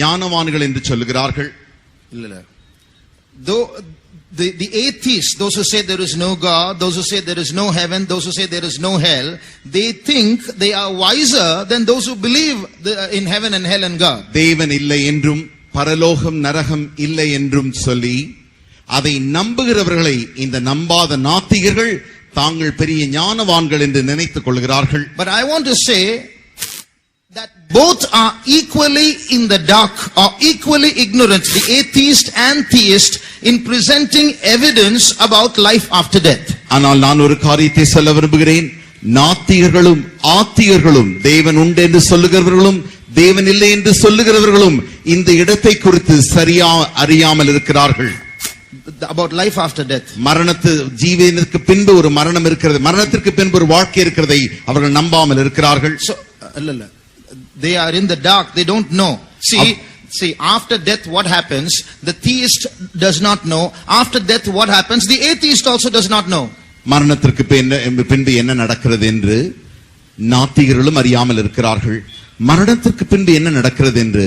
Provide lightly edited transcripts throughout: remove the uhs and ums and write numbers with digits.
ஞானவான்கள் என்று சொல்லுகிறார்கள். Though the atheists, those who say there is no God, those who say there is no heaven, those who say there is no hell, they think they are wiser than those who believe in heaven and hell and God. தேவன் இல்லை என்றும் பரலோகம் நரகம் இல்லை என்றும் சொல்லி அதை நம்புகிறவர்களை இந்த நம்பாத நாத்திகர்கள் தாங்கள் பெரிய ஞானவான்கள் என்று நினைத்துக் கொள்கிறார்கள். But I want to say that both are equally in the dark or equally ignorant, the atheist and theist, in presenting evidence about life after death. ஆனால் நான் ஒரு காரியத்தை சொல்ல விரும்புகிறேன். நாத்திகர்களும் ஆத்திகர்களும், தேவன் உண்டு என்று சொல்லுகிறவர்களும் தேவன் இல்லை என்று சொல்லுகிறவர்களும் இந்த இடத்தை குறித்து சரியா அறியாமல் இருக்கிறார்கள். About life after death. ஜீவனுக்கு பின்பு ஒரு மரணம் இருக்கிறது, மரணத்திற்கு பின்பு ஒரு வாழ்க்கை இருக்கிறதை அவர்கள் நம்பாமல் இருக்கிறார்கள். So they are in the dark, they don't know. See, after death what happens? The theist does not know. After death what happens? The atheist also does not know. மரணத்திற்கு பின்பு என்ன நடக்கிறது என்று நாத்திகர்களும் அறியாமல் இருக்கிறார்கள். மரணத்திற்கு பின்பு என்ன நடக்கிறது என்று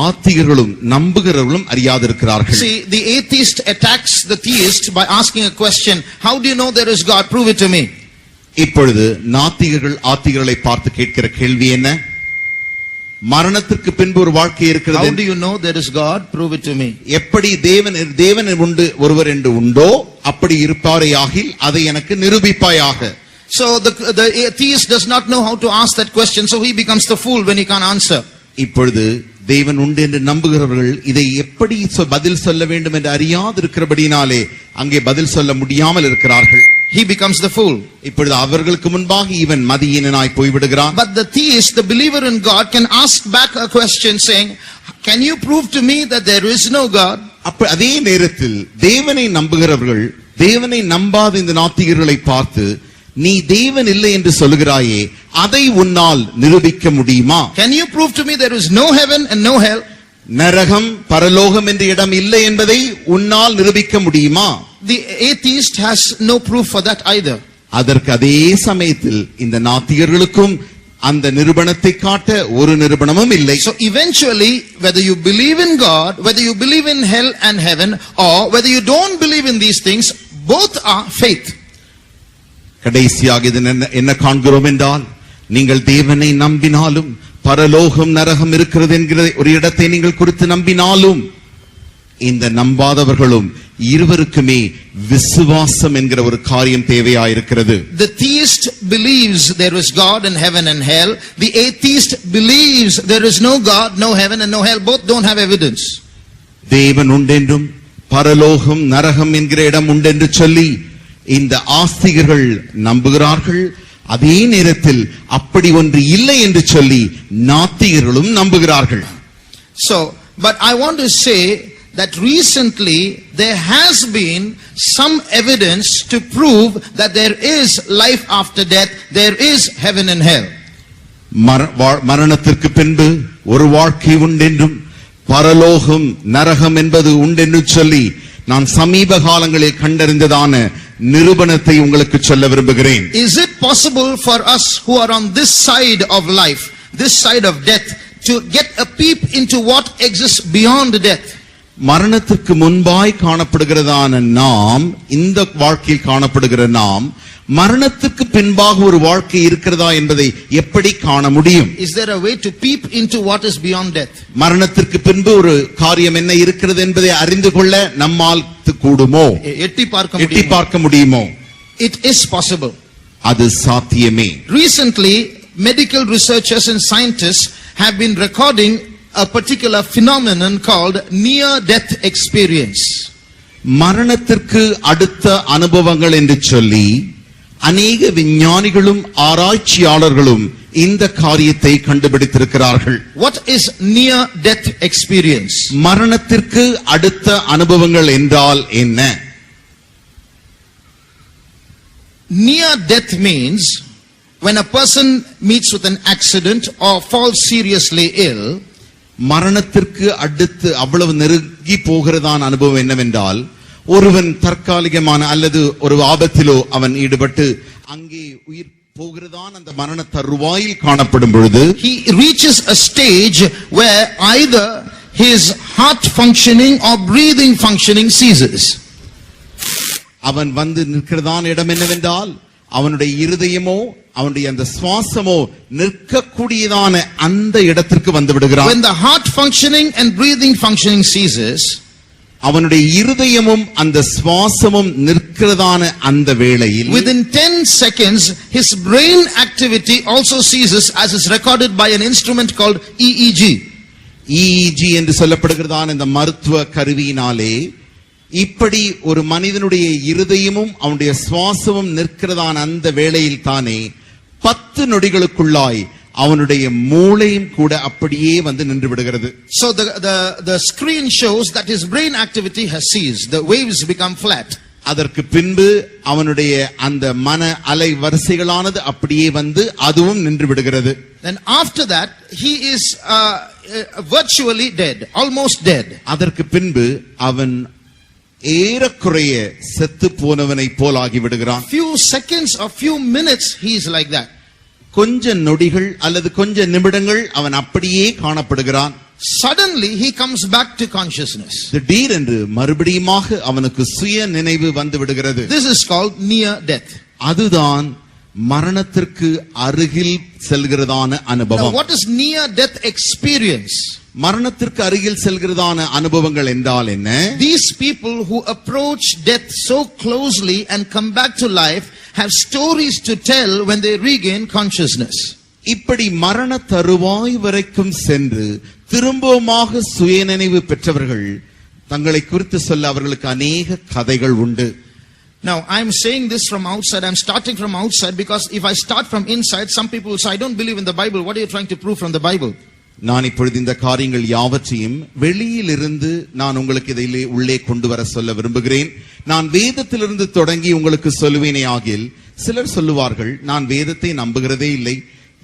ஆத்திகர்களும் நம்புகிறவர்களும் அறியாதிருக்கிறார்கள். See, the atheist attacks the theist by asking a question. How do you know there is God? Prove it to me. இப்பொழுது நாத்திகர்கள் ஆத்திகர்களை பார்த்து கேட்கிற கேள்வி என்ன? மரணத்திற்கு பின்பு ஒரு வாழ்க்கை இருக்கிறது. How do you know there is God? Prove it to me. எப்படி தேவன் உண்டு ஒருவர் என்று உண்டோ அப்படி இருப்பாரேயாகில் அதை எனக்கு நிரூபிப்பாயாக. So the atheist does not know how to ask that question, so he becomes the fool when he can't answer. இப்பொழுது தேவன் உண்டு என்று நம்புகிறவர்கள் இதை எப்படி பதில் சொல்ல வேண்டும் என்று அறியாதிருக்கிறபடினாலே அங்கே பதில் சொல்ல முடியாமல் இருக்கிறார்கள். He becomes the fool. இப்பொழுது அவர்களுக்கு முன்பாக இவன் மதியீனனாய் போய்விடுகிறான். But the theist, the believer in God, can ask back a question saying, can you prove to me that there is no God? அதே நேரத்தில் தேவனை நம்புகிறவர்கள் தேவனை நம்பாத இந்த நாத்திகர்களை பார்த்து, நீ தேவன் இல்லை என்று சொல்கிறாயே, அதை உன்னால் நிரூபிக்க முடியுமா? Can you prove to me there is no heaven and no hell? நரகம் பரலோகம் என்ற இடம் இல்லை என்பதை உன்னால் நிரூபிக்க முடியுமா? The atheist has no proof for that either. அதற்கு அதே சமயத்தில் இந்த நாத்திகர்களுக்கும் அந்த நிரூபணத்தை காட்ட ஒரு நிரூபணமும் இல்லை. So eventually, whether you believe in God, whether you believe in hell and heaven, or whether you don't believe in these things, both are faith. கடைசியாக இது என்ன காண்கிறோம் என்றால், நீங்கள் தேவனை நம்பினாலும் பரலோகம் நரகம் இருக்கிறது என்கிற ஒரு இடத்தை நீங்கள் குறித்து நம்பினாலும் இந்த நம்பாதவர்களும் இருவருக்குமே விசுவாசம் என்கிற ஒரு காரியம் தேவையாயிருக்கிறது. The theist believes there is God and heaven and hell. The atheist believes there is no God, no heaven and no hell. Both don't have evidence. தேவன் உண்டென்றும் பரலோகம் நரகம் என்கிற இடம் உண்டென்று சொல்லி இந்த ஆஸ்திகர்கள் நம்புகிறார்கள். அதே நேரத்தில் அப்படி ஒன்று இல்லை என்று சொல்லி நாத்திகர்களும் நம்புகிறார்கள். So, but I want to say that recently there has been some evidence to prove that there is life after death, there is heaven and hell. மரணத்திற்கு பின்பு ஒரு வாழ்க்கை உண்டென்றும் பரலோகம் நரகம் என்பது உண்டென்று சொல்லி நான் சமீப காலங்களில் கண்டறிந்ததான நிரூபணத்தை உங்களுக்கு சொல்ல விரும்புகிறேன். Is it possible for us who are on this side of life, this side of death, to get a peep into what exists beyond death? மரணத்திற்கு முன்பாய் காணப்படுகிறதான நாம், இந்த வாழ்க்கையில் காணப்படுகிற நாம், மரணத்துக்கு பின்பாக ஒரு வாழ்க்கை இருக்கிறதா என்பதை எப்படி காண முடியும்? Is there a way to peep into what is beyond death? மரணத்திற்கு பின்பு ஒரு காரியம் என்ன இருக்கிறது என்பதை அறிந்து கொள்ள நம்மால் கூடுமோ? எட்டி பார்க்க முடியுமோ? It is possible. அது சாத்தியமே. Recently, medical researchers and scientists have been recording a particular phenomenon called near death experience. மரணத்திற்கு அடுத்த அனுபவங்கள் என்று சொல்லி அநேக விஞ்ஞானிகளும் ஆராய்ச்சியாளர்களும் இந்த காரியத்தை கண்டுபிடித்திருக்கிறார்கள். What is near death experience? மரணத்திற்கு அடுத்த அனுபவங்கள் என்றால் என்ன? Near death means when a person meets with an accident or falls seriously ill. மரணத்திற்கு அடுத்து அவ்வளவு நெருங்கி போகிறதான அனுபவம் என்னவென்றால், ஒருவன் தற்காலிகமான அல்லது ஒரு ஆபத்திலோ அவன் ஈடுபட்டு அங்கே உயிர் போகிறதான் அந்த மரண தருவாயில் காணப்படும் பொழுது he reaches a stage where either his heart functioning or breathing functioning ceases. அவன் வந்து நிற்கிறதான இடம் என்னவென்றால் அவனுடைய இருதயமோ அவனுடைய அந்த சுவாசமோ நிற்கக்கூடியதான அந்த இடத்திற்கு வந்து விடுகிறான். When the heart functioning and breathing functioning ceases, அவனுடைய இருதயமும் அந்த சுவாசமும் நிற்கிறதான அந்த வேளையில் within 10 seconds his brain activity also ceases, as is recorded by an instrument called EEG. EEG என்று சொல்லப்படுகிறதான இந்த மருத்துவ கருவியினாலே இப்படி ஒரு மனிதனுடைய இருதயமும் அவனுடைய சுவாசமும் நிற்கிறதான அந்த வேளையில் தானே 10 நொடிகளுக்குள்ளாய் அவனுடைய மூளையும் கூட அப்படியே வந்து நின்று விடுகிறது. So the screen shows that his brain activity has ceased. The waves become flat. அதற்கு பின்பு அவனுடைய அந்த மன அலை வரிசைகளானது அப்படியே வந்து அதுவும் நின்று விடுகிறது. Then after that he is virtually dead, almost dead. அதற்கு பின்பு அவன் ஏறக்குறைய செத்து போனவனை போல் ஆகி விடுகிறான். Few seconds or few minutes he is like that. கொஞ்ச நொடிகள் அல்லது கொஞ்ச நிமிடங்கள் அவன் அப்படியே காணப்படுகிறான். Suddenly he comes back to consciousness. திடீரென்று மறுபடியுமாக அவனுக்கு சுய நினைவு வந்து விடுகிறது. This is called near death. அதுதான் மரணத்திற்கு அருகில் செல்கிறதான Now அனுபவம். what is near death experience? மரணத்திற்கு அருகில் செல்கிறதான அனுபவங்கள் என்றால் என்ன? These people who approach death so closely and come back to life have stories to tell when they regain consciousness. இப்படி மரண தருவாய் வரைக்கும் சென்று திரும்பவுமாக சுயநினைவு பெற்றவர்கள் தங்களை குறித்து சொல்ல அவர்களுக்கு அநேக கதைகள் உண்டு. Now I'm saying this from outside. I'm starting from outside because if I start from inside, some people will say, I don't believe in the Bible. What are you trying to prove from the Bible? நான் இப்பொழுது இந்த காரியங்கள் யாவற்றையும் வெளியிலிருந்து நான் உங்களுக்கு இதிலே உள்ளே கொண்டு வர சொல்ல விரும்புகிறேன். நான் வேதத்திலிருந்து தொடங்கி உங்களுக்கு சொல்லுவேனே ஆகில் சிலர் சொல்லுவார்கள், நான் வேதத்தை நம்புகிறதே இல்லை,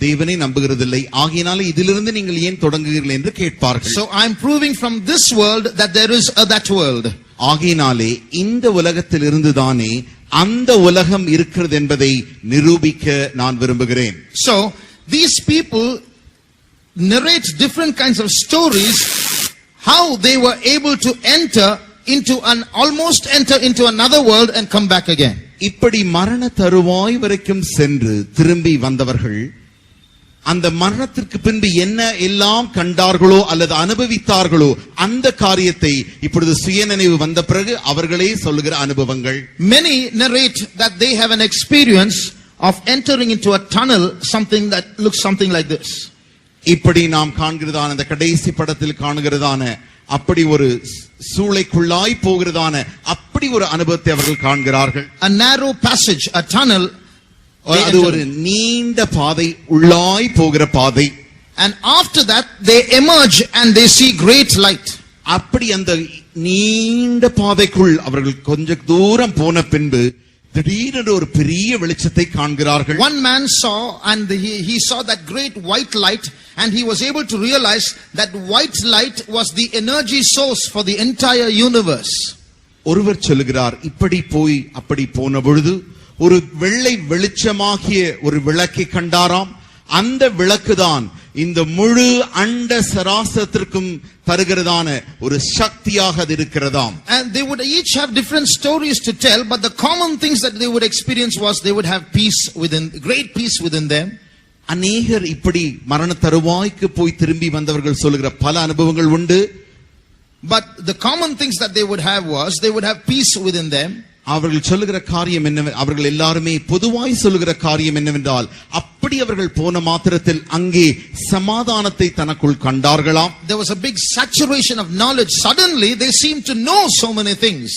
தேவனை நம்புகிறதில்லை, ஆகையினால இதிலிருந்து நீங்கள் ஏன் தொடங்குகிறீர்கள் என்று கேட்பார்கள். So I'm proving from this world that there is a that world. ஆகையினாலே இந்த உலகத்திலிருந்து தானே அந்த உலகம் இருக்கிறது என்பதை நிரூபிக்க நான் விரும்புகிறேன். So these people narrate different kinds of stories how they were able to almost enter into another world and come back again. இப்படி மரண தருவாய் வரைக்கும் சென்று திரும்பி வந்தவர்கள் அந்த மரணத்திற்கு பின்பு என்ன எல்லாம் கண்டார்களோ அல்லது அனுபவித்தார்களோ அந்த காரியத்தை இப்பொழுது சுயநினைவு வந்த பிறகு அவர்களே சொல்லுகிற அனுபவங்கள். Many narrate that they have an experience of entering into a tunnel, something that looks something like this. இப்படி நாம் காண்கிறதான அந்த கடைசி படத்தில் காணுகிறதான அப்படி ஒரு சூளைக்குள்ளாய் போகிறதான அப்படி ஒரு அனுபவத்தை அவர்கள் காண்கிறார்கள். A narrow passage, a tunnel. அது ஒரு நீண்ட பாதை, உள்ளாய் போகிற பாதை. And after that they emerge and they see great light. அப்படி அந்த நீண்ட பாதைக்குள் அவர்கள் கொஞ்ச தூரம் போன பின்பு திடீரென்று ஒரு பெரிய வெளிச்சத்தை காண்கிறார்கள். One man saw and he saw that great white light and he was able to realize that white light was the energy source for the entire universe. ஒருவர் சொல்லுகிறார், இப்படி போய் அப்படி போன பொழுது ஒரு வெள்ளை வெளிச்சமாகிய ஒரு விளக்கை கண்டாராம். அந்த விளக்குதான் இந்த முழு அண்ட சராசரத்திற்கும் தருகிறதான ஒரு சக்தியாக அது இருக்கிறதாம். And they would each have different stories to tell, but the common things that they would experience was they would have peace within, great peace within them. அநேகர் இப்படி மரண தருவாய்க்கு போய் திரும்பி வந்தவர்கள் சொல்லுகிற பல அனுபவங்கள் உண்டு. But the common things that they would have was they would have peace within them. அவர்கள் சொல்லுகிற காரியம் என்ன, அவர்கள் எல்லாருமே பொதுவாய் சொல்லுகிற காரியம் என்னவென்றால் அப்படி அவர்கள் போன மாத்திரத்தில் அங்கே சமாதானத்தை தனக்குள் கண்டார்களாம். There was a big saturation of knowledge. Suddenly they seemed to know so many things.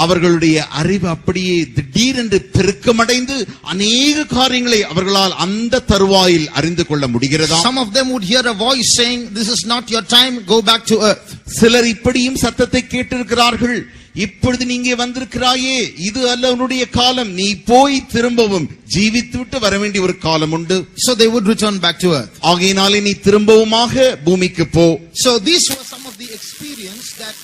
அவர்களுடைய அறிவு அப்படியே திடீரென்று பெருக்கமடைந்து அநேக காரியங்களை அவர்களால் அந்த தருவாயில் அறிந்து கொள்ள முடிகிறதா. Some of them would hear a voice saying, this is not your time, go back to earth. சிலர் இப்படியும் சத்தத்தை கேட்டிருக்கிறார்கள், இப்பொழுது நீங்க வந்திருக்கிறாயே, இது அல்ல உன்னுடைய காலம், நீ போய் திரும்பவும் ஜீவித்து விட்டு வர வேண்டிய ஒரு காலம் உண்டு. So they would return back to earth. ஆகையினாலே நீ திரும்பவுமாக பூமிக்கு போ. So these were some of the experience that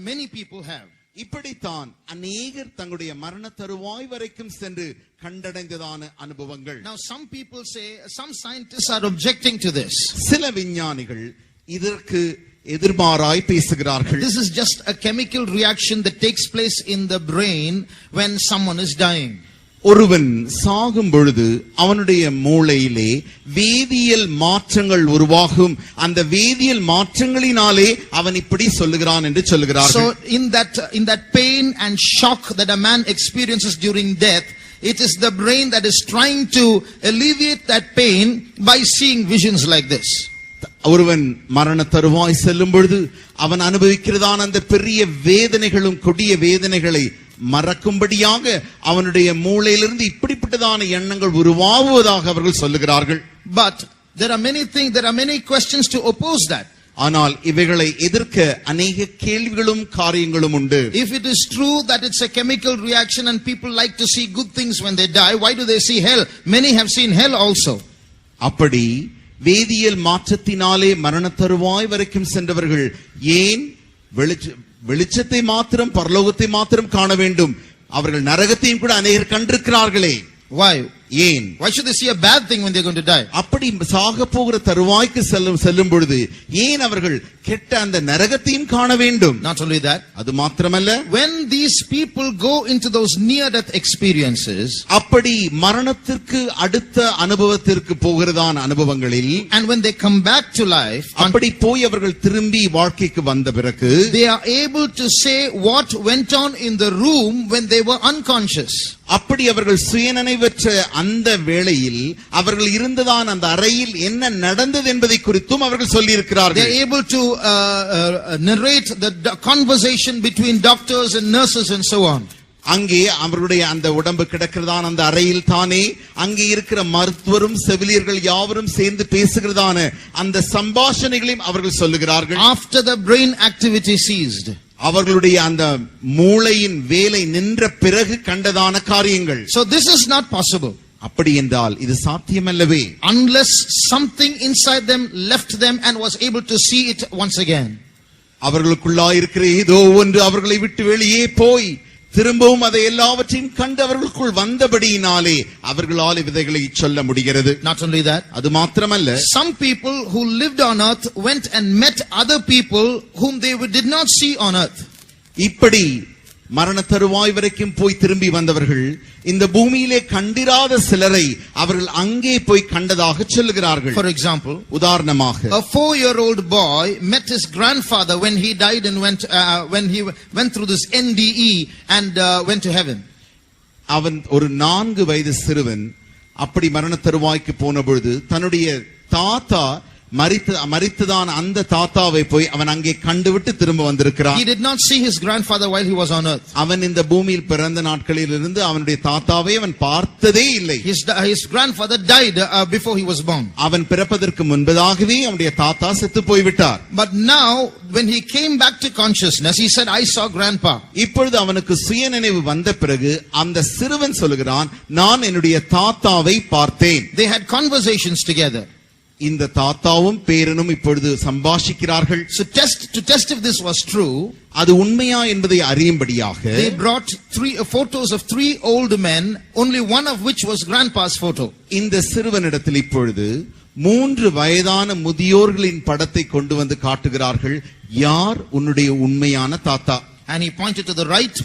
many people have. இப்படித்தான் அநேகர் தங்களுடைய மரண தருவாய் வரைக்கும் சென்று கண்டடைந்ததான அனுபவங்கள். Now some people say, some scientists are objecting to this. சில விஞ்ஞானிகள் இதற்கு எதிர்மாறாய் பேசுகிறார்கள். This is just a chemical reaction that takes place in the brain when someone is dying. ஒருவன் சாகும் பொழுது அவனுடைய மூளையிலே வேதியியல் மாற்றங்கள் உருவாகும். அந்த வேதியியல் மாற்றங்களினாலே அவன் இப்படி சொல்லுகிறான் என்று சொல்லுகிறார்கள். So in that pain and shock that a man experiences during death, it is the brain that is trying to alleviate that pain by seeing visions like this. ஒருவன் மரண தருவாய் செல்லும் பொழுது அவன் அனுபவிக்கிறதான அந்த பெரிய வேதனைகளும் கொடிய வேதனைகளை மறக்கும்படியாக அவனுடைய மூளையிலிருந்து இப்படிப்பட்டதான எண்ணங்கள் உருவாகுவதாக அவர்கள் சொல்லுகிறார்கள். But there are many questions to oppose that. ஆனால் இவைகளை எதிர்க்க அநேக கேள்விகளும் காரியங்களும் உண்டு. If it is true that it's a chemical reaction and people like to see good things when they die, why do they see hell? Many have seen hell also. அப்படி வேதியியல் மாற்றத்தினாலே மரண தருவாய் வரைக்கும் சென்றவர்கள் ஏன் வெளிச்சத்தை மாத்திரம் பரலோகத்தை மாத்திரம் காண வேண்டும்? அவர்கள் நரகத்தையும் கூட அநேகர் கண்டிருக்கிறார்களே. Why? ஏன்? Why should they see a bad thing when they're going to die? அப்படி சாக போகிற தருவாய்க்கு செல்லும் பொழுது ஏன் அவர்கள் கெட்ட அந்த நரகத்தையும் காண வேண்டும்? Not only that, அது மாத்திரமல்ல, when these people go into those near death experiences, அப்படி மரணத்திற்கு அடுத்த அனுபவத்திற்கு போகிறதான அனுபவங்களில், and when they come back to life, அப்படி போய் அவர்கள் திரும்பி வாழ்க்கைக்கு வந்த பிறகு they are able to say what went on in the room when they were unconscious. அப்படி அவர்கள் சுயநினைவற்ற அந்த வேளையில் அவர்கள் இருந்ததான அந்த அறையில் என்ன நடந்தது என்பதை குறித்தும் அவர்கள் சொல்லி இருக்கிறார்கள். They are able to narrate the conversation between doctors and nurses and so on. அங்கே அவர்களுடைய அந்த உடம்பு கிடக்கிறதான அந்த அறையில் தானே அங்கே இருக்கிற மருத்துவரும் செவிலியர்கள் யாவரும் சேர்ந்து பேசுகிறதான அந்த சம்பாஷணைகளையும் அவர்கள் சொல்லுகிறார்கள். After the brain activity ceased, அவர்களுடைய அந்த மூளையின் வேலை நின்ற பிறகு கண்டதான காரியங்கள். So this is not possible. அப்படி என்றால் இது சாத்தியமல்லவே. Unless something inside them left them and was able to see it once again. அவர்களுக்குள்ளாய் இருக்கிற ஏதோ ஒன்று அவர்களை விட்டு வெளியே போய் திரும்பவும் அதை எல்லாவற்றையும் கண்டு அவர்களுக்குள் வந்தபடியினாலே அவர்களால் விதைகளை சொல்ல முடிகிறது. Not only that, அது மாத்திரமல்ல, some people who lived on earth went and met other people whom they did not see on earth. இப்படி மரண தருவாய் வரைக்கும் போய் திரும்பி வந்தவர்கள் இந்த பூமியிலே கண்டிராத சிலரை அவர்கள் அங்கே போய் கண்டதாக சொல்லுகிறார்கள். For example, உதாரணமாக, a 4-year-old boy met his grandfather when he died and when he went through this NDE and went to heaven. அவன் ஒரு 4 வயது சிறுவன் அப்படி மரண தருவாய்க்கு போன பொழுது தன்னுடைய தாத்தா மரித்ததான அந்த தாத்தாவை போய் அவன் அங்கே கண்டுவிட்டு திரும்ப வந்திருக்கிறான். He did not see his grandfather while he was on earth. அவன் இந்த பூமியில் பிறந்த நாட்களில் இருந்து அவனுடைய தாத்தாவை அவன் பார்த்ததே இல்லை. His grandfather died before he was born. அவன் பிறப்பதற்கு முன்பதாகவே அவனுடைய தாத்தா செத்து போய்விட்டார். But now when he came back to consciousness, he said, I saw grandpa. இப்பொழுது அவனுக்கு சுயநினைவு வந்த பிறகு அந்த சிறுவன் சொல்லுகிறான், நான் என்னுடைய தாத்தாவை பார்த்தேன். They had conversations together. இந்த தாத்தாவும் பேரனும் இப்பொழுது சம்பாஷிக்கிறார்கள். So to test if this was true, அது உண்மையா என்பதை அறியும்படியாக they brought photos of 3 old men, only one of which was grandpa's photo. இந்த சிறுவனிடத்தில் இப்பொழுது 3 வயதான முதியோர்களின் படத்தை கொண்டு வந்து காட்டுகிறார்கள். யார் உன்னுடைய உண்மையான தாத்தா? And he pointed to the right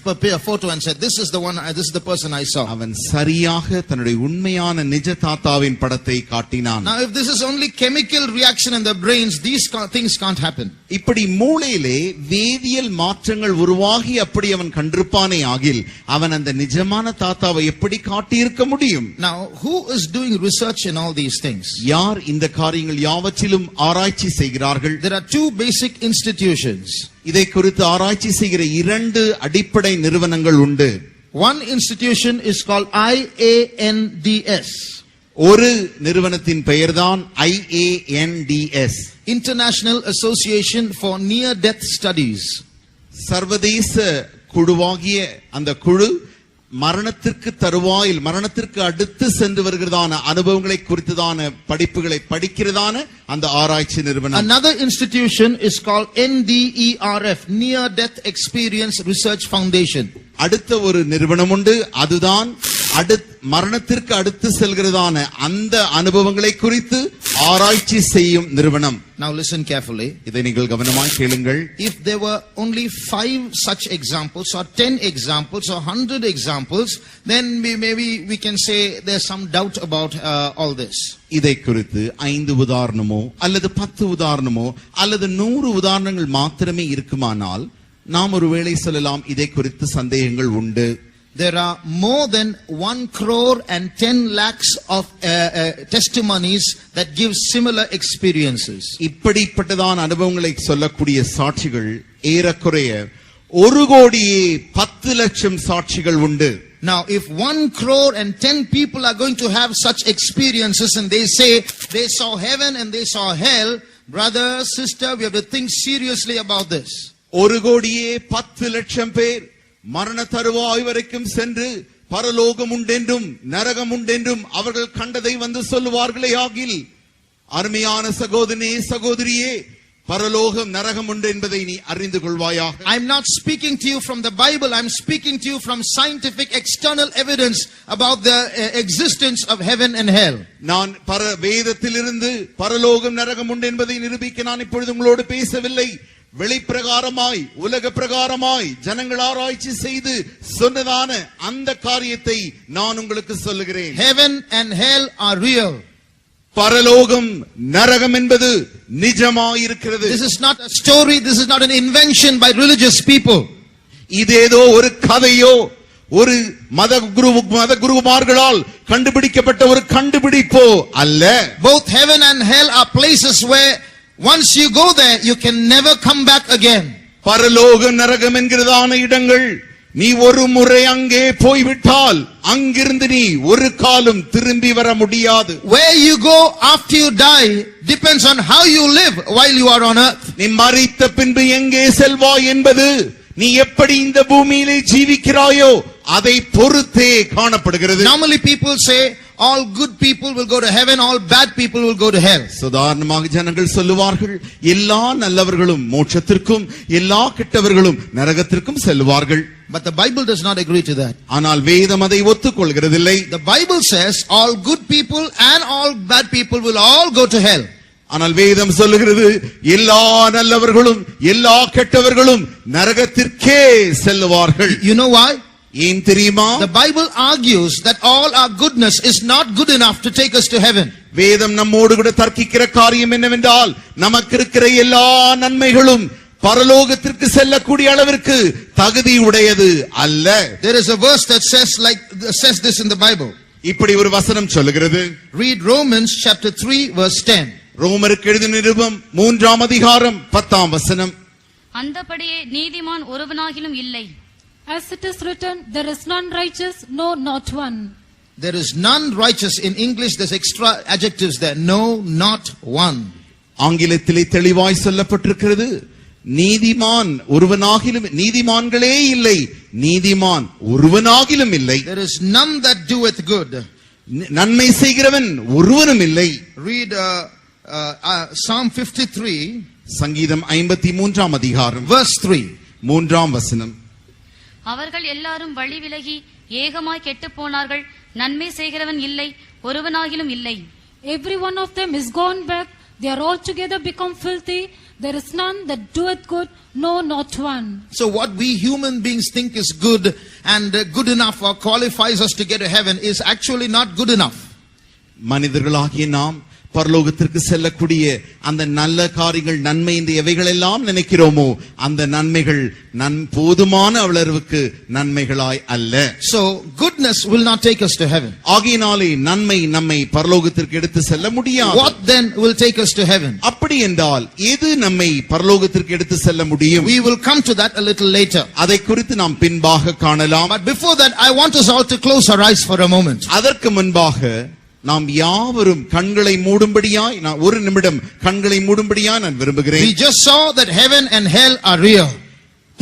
photo and said, this is the one, this is the person I saw. அவன் சரியாக தன்னுடைய உண்மையான நிஜ தாத்தாவின் படத்தை காட்டினான். Now if this is only chemical reaction in the brains, these things can't happen. இப்படி மூளையிலே வேதியியல் மாற்றங்கள் உருவாகி அப்படி அவன் கண்டிருப்பானே ஆகில் அவன் அந்த நிஜமான தாத்தாவை எப்படி காட்டியிருக்க முடியும்? Now who is doing research in all these things? யார் இந்த காரியங்கள் யாவற்றிலும் ஆராய்ச்சி செய்கிறார்கள்? There are 2 basic institutions. இதை குறித்து ஆராய்ச்சி செய்கிற 2 அடிப்படை நிறுவனங்கள் உண்டு. One institution is called IANDS. ஒரு நிறுவனத்தின் பெயர்தான் IANDS, International Association for Near Death Studies. சர்வதேச குழுவாகிய அந்த குழு மரணத்திற்கு தருவாயில் மரணத்திற்கு அடுத்து சென்று வருகிறதான அனுபவங்களை குறித்ததான படிப்புகளை படிக்கிறதான அந்த ஆராய்ச்சி நிறுவனம். Another institution is called NDERF, Near Death Experience Research Foundation. அடுத்த ஒரு நிறுவனம் உண்டு, அதுதான் மரணத்திற்கு அடுத்து செல்கிறதான அந்த அனுபவங்களை குறித்து ஆராய்ச்சி செய்யும் நிறுவனம். Now listen carefully. இதை நீங்கள் கவனமாய் கேளுங்கள். If there were only 5 such examples or 10 examples or 100 examples, then we can say there's some doubt about all this. இதை குறித்து 5 உதாரணமோ அல்லது 10 உதாரணமோ அல்லது 100 உதாரணங்கள் மாத்திரமே இருக்குமானால் நாம் ஒருவேளை சொல்லலாம் இதை குறித்து சந்தேகங்கள் உண்டு. There are more than 1 crore and 10 lakhs of testimonies that give similar experiences. இப்படிப்பட்டதான அனுபவங்களை சொல்லக்கூடிய சாட்சிகள் ஏறக்குறைய 1 கோடியே 10 லட்சம் சாட்சிகள் உண்டு. Now, if 1 crore and 10 people are going to have such experiences and they say they saw heaven and they saw hell, brother, sister, we have to think seriously about this. 1 கோடியே 10 லட்சம் பேர் மரண தருவாய் வரைக்கும் சென்று பரலோகம் உண்டென்றும் நரகம் உண்டென்றும் அவர்கள் கண்டதை வந்து சொல்லுவார்களே ஆகில், அருமையான சகோதரனே சகோதரியே, பரலோகம் நரகம் உண்டு என்பதை நீ அறிந்து கொள்வாயாக. I'm not speaking to you from the Bible. I'm speaking to you from scientific external evidence about the existence of heaven and hell. நான் வேதத்திலிருந்து பரலோகம் நரகம் உண்டு என்பதை நிரூபிக்க நான் இப்பொழுது உங்களோடு பேசவில்லை. வெளிப்பிரகாரமாய் உலக பிரகாரமாய் ஜனங்கள் ஆராய்ச்சி செய்து சொன்னதான அந்த காரியத்தை நான் உங்களுக்கு சொல்லுகிறேன். Heaven and hell are real. பரலோகம் நரகம் என்பது நிஜமாயிருக்கிறது. This is not a story, this is not an invention by religious people. இதேதோ ஒரு கதையோ ஒரு மத குருமார்களால் கண்டுபிடிக்கப்பட்ட ஒரு கண்டுபிடிப்போ அல்ல. Both heaven and hell are places where once you go there, you can never come back again. பரலோக நரகம் என்கிறதான இடங்கள், நீ ஒரு முறை அங்கே போய்விட்டால் அங்கிருந்து நீ ஒரு காலம் திரும்பி வர முடியாது. Where you go after you die depends on how you live while you are on earth. நீ மரித்த பின்பு எங்கே செல்வாய் என்பது நீ எப்படி இந்த பூமியிலே ஜீவிக்கிறாயோ அதை பொறுத்தே காணப்படுகிறது. Normally people say all good people will go to heaven, all bad people will go to hell. சாதாரணமாக ஜனங்கள் சொல்லுவார்கள் எல்லா நல்லவர்களும் மோட்சத்திற்கும் எல்லா கெட்டவர்களும் நரகத்திற்கும் செல்வார்கள். But the Bible does not agree to that. ஆனால் வேதம் அதை ஒத்துக்கொள்கிறதில்லை. The Bible says all good people and all bad people will all go to hell. ஆனால் வேதம் சொல்லுகிறது எல்லா நல்லவர்களும் எல்லா கெட்டவர்களும் நரகத்திற்கே செல்வார்கள். You know why? ஏன் தெரியுமா? The Bible argues that all our goodness is not good enough to take us to heaven. வேதம் நம்மோடு கூட தர்க்கிக்கிற காரியம் என்னவென்றால் நமக்கு இருக்கிற எல்லா நன்மைகளும் பரலோகத்திற்கு செல்லக்கூடிய அளவிற்கு தகுதி உடையது அல்ல. There is a verse that says this in the Bible. இப்படி ஒரு வசனம் சொல்லுகிறது. Read Romans chapter 3 verse 10. ரோமருக்கு எழுதின நிருபம் 3ஆம் அதிகாரம் 10ஆம் வசனம். அந்தபடியே நீதிமான் ஒருவனாகிலும் இல்லை. As it is written, there is none righteous, no, not one. There is none righteous. In English there's extra adjectives there. No, not one. ஆங்கிலத்திலே தெளிவாய் சொல்லப்பட்டிருக்கிறது, நீதிமான் ஒருவனாகிலும், நீதிமான்களே இல்லை, நீதிமான் ஒருவனாகிலும் இல்லை. There is none that doeth good. நன்மை செய்கிறவன் ஒருவனும் இல்லை. Read Psalm 53 சங்கீதம் 53ஆம் அதிகாரம் verse 3. 3ஆம் வசனம். அவர்கள் எல்லாரும் வழி விலகி ஏகமாய் கெட்டுப் போனார்கள், நன்மை செய்கிறவன் இல்லை, ஒருவனாகிலும் இல்லை. Every one of them is gone back, they are all together become filthy, there is none that doeth good, no, not one. So what we human beings think is good and good enough or qualifies us to get to heaven is actually not good enough. மனிதர்களாகிய நாம் பரலோகத்திற்கு செல்லக்கூடிய அந்த நல்ல காரியங்கள், நன்மை இந்த எவைகள் எல்லாம் நினைக்கிறோமோ அந்த நன்மைகள் போதுமான அளவுக்கு நன்மைகளாய் அல்ல. So goodness will not take us to heaven. ஆகையினாலே நன்மை நம்மை பரலோகத்திற்கு எடுத்து செல்ல முடியாது. What then will take us to heaven? அப்படி என்றால் எது நம்மை பரலோகத்திற்கு எடுத்து செல்ல முடியும்? We will come to that a little later. அதை குறித்து நாம் பின்பாக காணலாம். But before that I want us all to close our eyes for a moment. அதற்கு முன்பாக நாம் யாவரும் கண்களை மூடும்படியாய், நான் ஒரு நிமிடம் கண்களை மூடும்படியாய் நான் விரும்புகிறேன். We just saw that heaven and hell are real.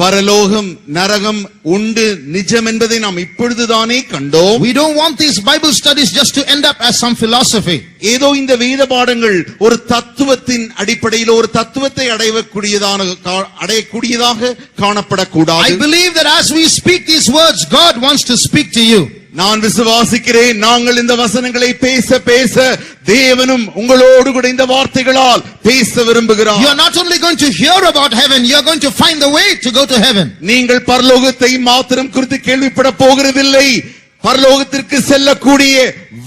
பரலோகம் நரகம் உண்டு நிஜம் என்பதை நாம் இப்பொழுதுதானே கண்டோம். We don't want these Bible studies just to end up as some philosophy. ஏதோ இந்த வேத பாடங்கள் ஒரு தத்துவத்தின் அடிப்படையில் ஒரு தத்துவத்தை அடையக்கூடியதாக காணப்படக்கூடாது. I believe that as we speak these words, God wants to speak to you. நான் விசுவாசிக்கிறேன், நாங்கள் இந்த வசனங்களை பேச பேச தேவனும் உங்களோடு கூட இந்த வார்த்தைகளால் பேச விரும்புகிறார். You are not only going to hear about heaven, you are going to find the way to go to heaven. நீங்கள் பரலோகத்தை மாத்திரம் குறித்து கேள்விப்பட போகிறதில்லை, பரலோகத்திற்கு செல்லக்கூடிய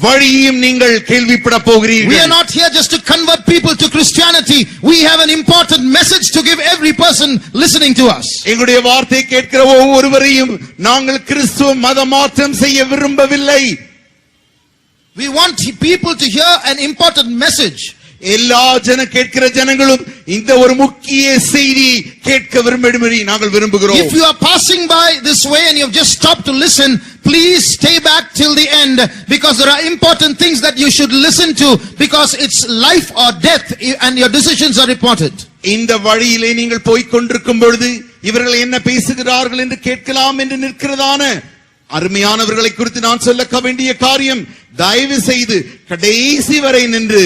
வழியையும் நீங்கள் கேள்விப்பட We போகிறீர்கள். are not here just to convert people to Christianity. We have an important message to give every person listening to us. எங்களுடைய வார்த்தை கேட்கிற ஒவ்வொருவரையும் நாங்கள் கிறிஸ்துவ மத மாற்றம் செய்ய விரும்பவில்லை. We want people to hear an important message. எல்லா கேட்கிற ஜனங்களும் இந்த ஒரு முக்கிய செய்தி கேட்க விரும்பும்படி நாங்கள் விரும்புகிறோம். If you are passing by this way and you have just stopped to listen, please stay back till the end, because there are important things that you should listen to, because it's life or death and your decisions are important. இந்த வழியிலே நீங்கள் போய்க் கொண்டிருக்கும் பொழுது இவர்கள் என்ன பேசுகிறார்கள் என்று கேட்கலாம் என்று நிற்கிறதான அருமையானவர்களை குறித்து நான் சொல்ல வேண்டிய காரியம், தயவு செய்து கடைசி வரை நின்று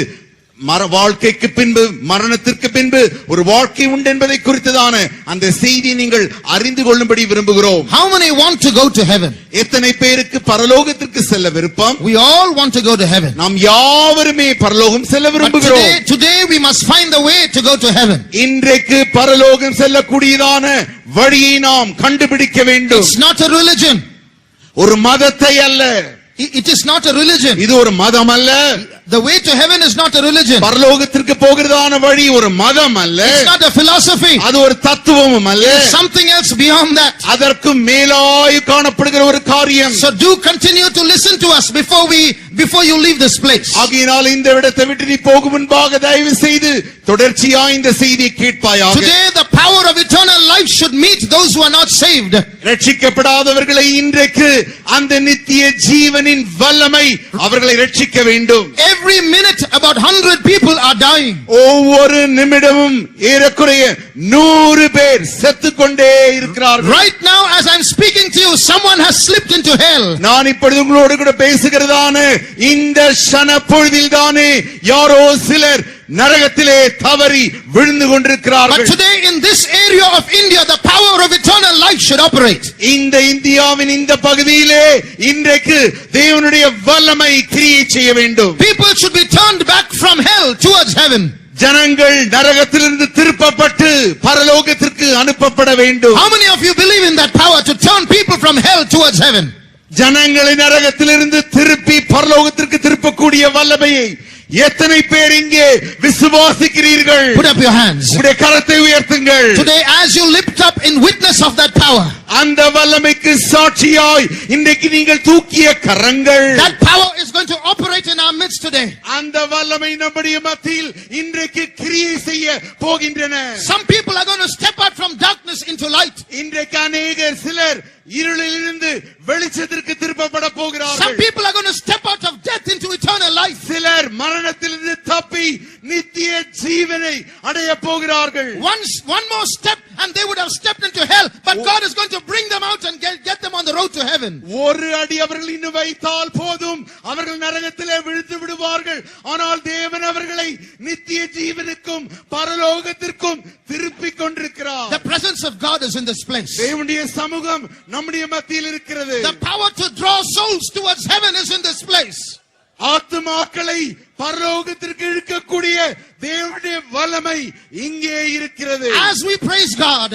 வாழ்க்கைக்கு பின்பு மரணத்திற்கு பின்பு ஒரு வாழ்க்கை உண்டு என்பதை குறித்ததான அந்த செய்தி நீங்கள் அறிந்து கொள்ளும்படி விரும்புகிறோம். How many want to go to heaven? எத்தனை பேருக்கு பரலோகத்திற்கு செல்ல விருப்பம்? We all want to go to heaven. நாம் யாவருமே பரலோகம் செல்ல But விரும்புகிறோம். today we must find the way to go to heaven. இன்றைக்கு பரலோகம் செல்லக்கூடியதான வழியை நாம் கண்டுபிடிக்க வேண்டும். It's not a religion. ஒரு மதத்தை அல்ல. It is not a religion. இது ஒரு மதம் அல்ல. The way to heaven is not a religion. பரலோகத்திற்கு போகிறதான வழி ஒரு மதம் அல்ல. It's not a philosophy. அது ஒரு தத்துவமும் அல்ல. It's something else beyond that. அதற்கு மேலாய் காணப்படுகிற ஒரு காரியம். So do continue to listen to us before you leave this place. ஆகையினால் இந்த இடத்தை விட்டு நீ போகும் முன்பாக தயவு செய்து தொடர்ச்சியாய் இந்த செய்தியை கேட்பாயாக. Today the power of eternal life should meet those who are not saved. ரட்சிக்கப்படாதவர்களை இன்றைக்கு அந்த நித்திய ஜீவனின் வல்லமை அவர்களை ரட்சிக்க வேண்டும். Every minute about 100 people are dying. ஒவ்வொரு நிமிடமும் ஏறக்குறைய 100 பேர் செத்துக்கொண்டே இருக்கிறார்கள். Right now as I'm speaking to you, someone has slipped into hell. நான் இப்பொழுது உங்களோடு கூட பேசுகிறதான இந்த க்ஷண பொழுதில் தானே யாரோ சிலர் நரகத்திலே தவறி விழுந்து கொண்டிருக்கிறார்கள். But today in this area of India, the power of eternal life should operate. இந்த இந்தியாவின் இந்த பகுதியிலே இன்றைக்கு தேவனுடைய வல்லமை கிரியை செய்ய வேண்டும். People should be turned back from hell towards heaven. ஜனங்கள் நரகத்திலிருந்து திருப்பப்பட்டு பரலோகத்திற்கு அனுப்பப்பட வேண்டும். How many of you believe in that power to turn people from hell towards heaven? ஜனங்களை நரகத்திலிருந்து திருப்பி பரலோகத்திற்கு திருப்பக்கூடிய வல்லமையை எத்தனை பேர் இங்கே விசுவாசிக்கிறீர்கள்? Put up your hands. உங்களுடைய கரத்தை உயர்த்துங்கள். Today as you lift up in witness of that power, அந்த வல்லமைக்கு சாட்சியாய் இன்றைக்கு நீங்கள் தூக்கிய கரங்கள், that power is going to operate in our midst today. அந்த வல்லமை நம்முடைய மத்தியில் இன்றைக்கு கிரியை செய்ய போகின்றன. Some people are going to step out from darkness into light. இன்றைக்கு அநேகர் சிலர் இருளில் இருந்து வெளிச்சத்திற்கு திருப்பப்பட Some போகிறார்கள். people are going to step out of death into eternal life. சிலர் மரணத்திலிருந்து தப்பி நித்திய ஜீவனை அடைய போகிறார்கள். One more step and they would have stepped into hell, but God is going to bring them out and get them on the road to heaven. ஒரு அடி அவர்கள் இன்னும் வைத்தால் போதும், அவர்கள் நரகத்திலே விழுந்து விடுவார்கள். ஆனால் தேவன் அவர்களை நித்திய ஜீவனுக்கும் பரலோகத்திற்கும் திருப்பிக் கொண்டிருக்கிறார். The presence of God is in this place. தேவனுடைய சமூகம் நம்முடைய மத்தியில் இருக்கிறது. The power to draw souls towards heaven is in this place. ஆத்துமாக்களை பரலோகத்திற்கு இழுக்கக்கூடிய தேவனுடைய வல்லமை இங்கே இருக்கிறது. As we praise God,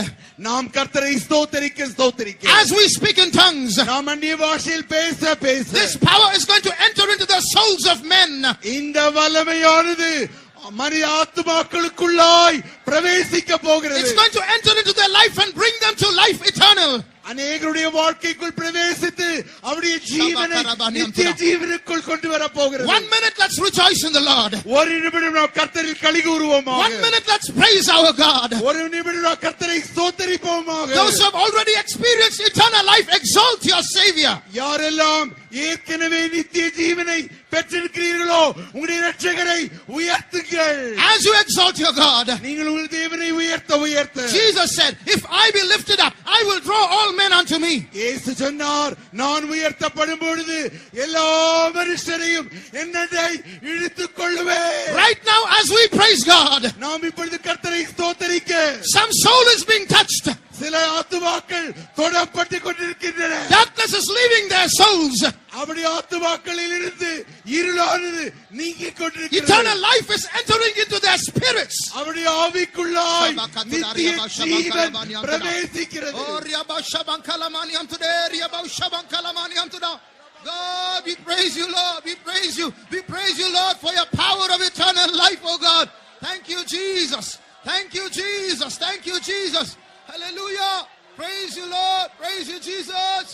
நாம் கர்த்தரை ஸ்தோத்திரிக்க as we speak in tongues, நாம் அந்நிய பாஷையில் பேச this power is going to enter into the souls of men. இந்த வல்லமையானது மனித ஆத்துமாக்களுக்குள்ளாய் பிரவேசிக்க போகிறது. It's going to enter into their life and bring them to life eternal. அநேகருடைய வாழ்க்கைக்குள் பிரவேசித்து அவருடைய ஜீவனை நித்திய ஜீவனுக்குள் கொண்டு வர போகிறது. 1 minute let's rejoice in the Lord. ஒரு நிமிடம் நாம் கர்த்தரில் களிகூருவோமாக. 1 minute let's praise our God. ஒரு நிமிடம் நாம் கர்த்தரை ஸ்தோத்திரிப்போமாக. Those who have already experienced eternal life, exalt your Savior. யாரெல்லாம் ஏற்கனவே நித்திய ஜீவனை பெற்றிருக்கிறீர்களோ உங்களுடைய இரட்சகரை உயர்த்துங்கள். As you exalt your God, நீங்கள் உங்கள் தேவனை உயர்த்த Jesus said, if I be lifted up, I will draw all men unto me. இயேசு சொன்னார், நான் உயர்த்தப்படும் பொழுது எல்லா மனுஷரையும் என்னை இழுத்துக் கொள்ளுவேன். Right now as we praise God, நாம் இப்பொழுது கர்த்தரை ஸ்தோத்திரிக்க, some soul is being touched. சில ஆத்துமாக்கள் தொடப்பட்டு கொண்டிருக்கின்றன. Darkness is leaving their souls. ஆத்துமாக்களில் இருந்து இருளானது நீங்கிக் கொண்டிருக்கிறது. Eternal life is entering into their spirits. அவருடைய ஆவிக்குள்ளாய் நித்திய ஜீவன் பிரவேசிக்கிறது. Oh, God, we praise you, Lord. We praise you. We praise you, Lord, for your power of eternal life, oh God. Thank you, Jesus. Thank you, Jesus. Thank you, Jesus. Hallelujah. Praise you, Lord. Praise you, Jesus.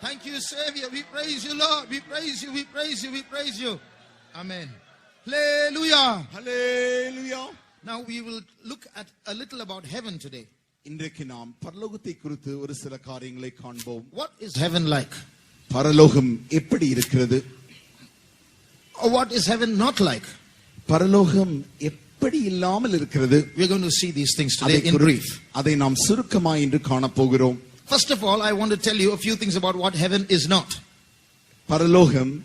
Thank you, Savior. We praise you, Lord. We praise you. We praise you. We praise you. Amen. Hallelujah. Hallelujah. Now we will look at a little about heaven today. இன்றைக்கு நாம் பரலோகத்தை குறித்து ஒரு சில காரியங்களை காண்போம். What is heaven like? பரலோகம் எப்படி இருக்கிறது? Or what is heaven not like? பரலோகம் எப்படி இல்லாமல் இருக்கிறது? We are going to see these things today in brief. அதை நாம் சுருக்கமாய் இன்று காணப்போகிறோம். First of all, I want to tell you a few things about what heaven is not. பரலோகம்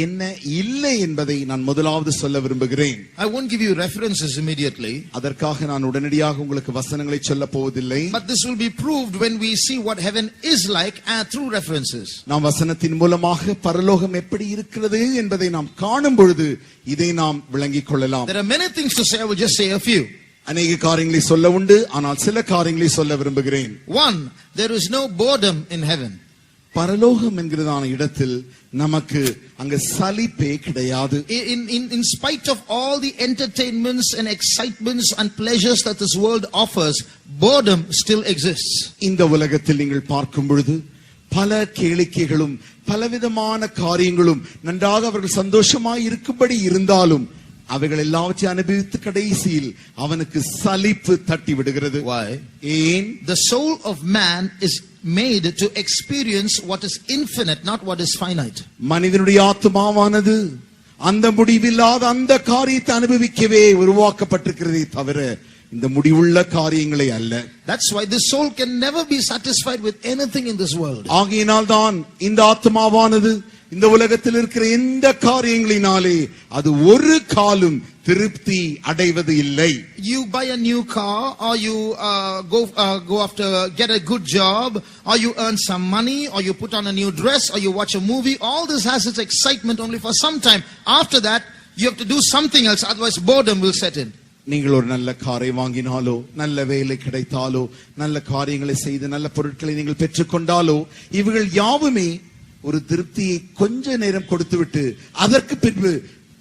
என்ன இல்லை என்பதை நான் முதலாவது சொல்ல விரும்புகிறேன். I won't give you references immediately. அதற்காக நான் உடனடியாக உங்களுக்கு வசனங்களை சொல்ல போவதில்லை. But this will be proved when we see what heaven is like through references. நாம் வசனத்தின் மூலமாக பரலோகம் எப்படி இருக்கிறது என்பதை நாம் காணும் பொழுது இதை நாம் விளங்கிக் கொள்ளலாம். There are many things to say. I will just say a few. அநேக காரியங்களை சொல்ல உண்டு, ஆனால் சில காரியங்களை சொல்ல விரும்புகிறேன். One, there is no boredom in heaven. பரலோகம் என்கிறதான இடத்தில் நமக்கு அங்க சலிப்பே கிடையாது. In spite of all the entertainments and excitements and pleasures that this world offers, boredom still exists. இந்த உலகத்தில் நீங்கள் பார்க்கும் பொழுது பல கேளிக்கைகளும் பலவிதமான காரியங்களும் நன்றாக அவர்கள் சந்தோஷமாய் இருக்கும்படி இருந்தாலும் அவைகள் எல்லாவற்றையும் அனுபவித்து கடைசியில் அவனுக்கு சலிப்பு தட்டி விடுகிறது. Why? ஏன்? The soul of man is made to experience what is infinite, not what is finite. மனிதனுடைய ஆத்துமாவானது அந்த முடிவில்லாத அந்த காரியத்தை அனுபவிக்கவே உருவாக்கப்பட்டிருக்கிறதே தவிர இந்த முடிவுள்ள காரியங்களை அல்ல. That's why this soul can never be satisfied with anything in this world. ஆகையினால் தான் இந்த ஆத்துமாவானது இந்த உலகத்தில் இருக்கிற எந்த காரியங்களினாலே அது ஒரு காலும் திருப்தி அடைவது இல்லை. You buy a new car, or you go after get a good job, or you earn some money, or you put on a new dress, or you watch a movie. All this has its excitement only for some time. After that, you have to do something else, otherwise boredom will set in. நீங்கள் ஒரு நல்ல காரை வாங்கினாலோ, நல்ல வேலை கிடைத்தாலோ, நல்ல காரியங்களை செய்து நல்ல பொருட்களை நீங்கள் பெற்றுக்கொண்டாலோ, இவைகள் யாவுமே ஒரு திருப்தியை கொஞ்ச நேரம் கொடுத்துவிட்டு அதற்கு பின்பு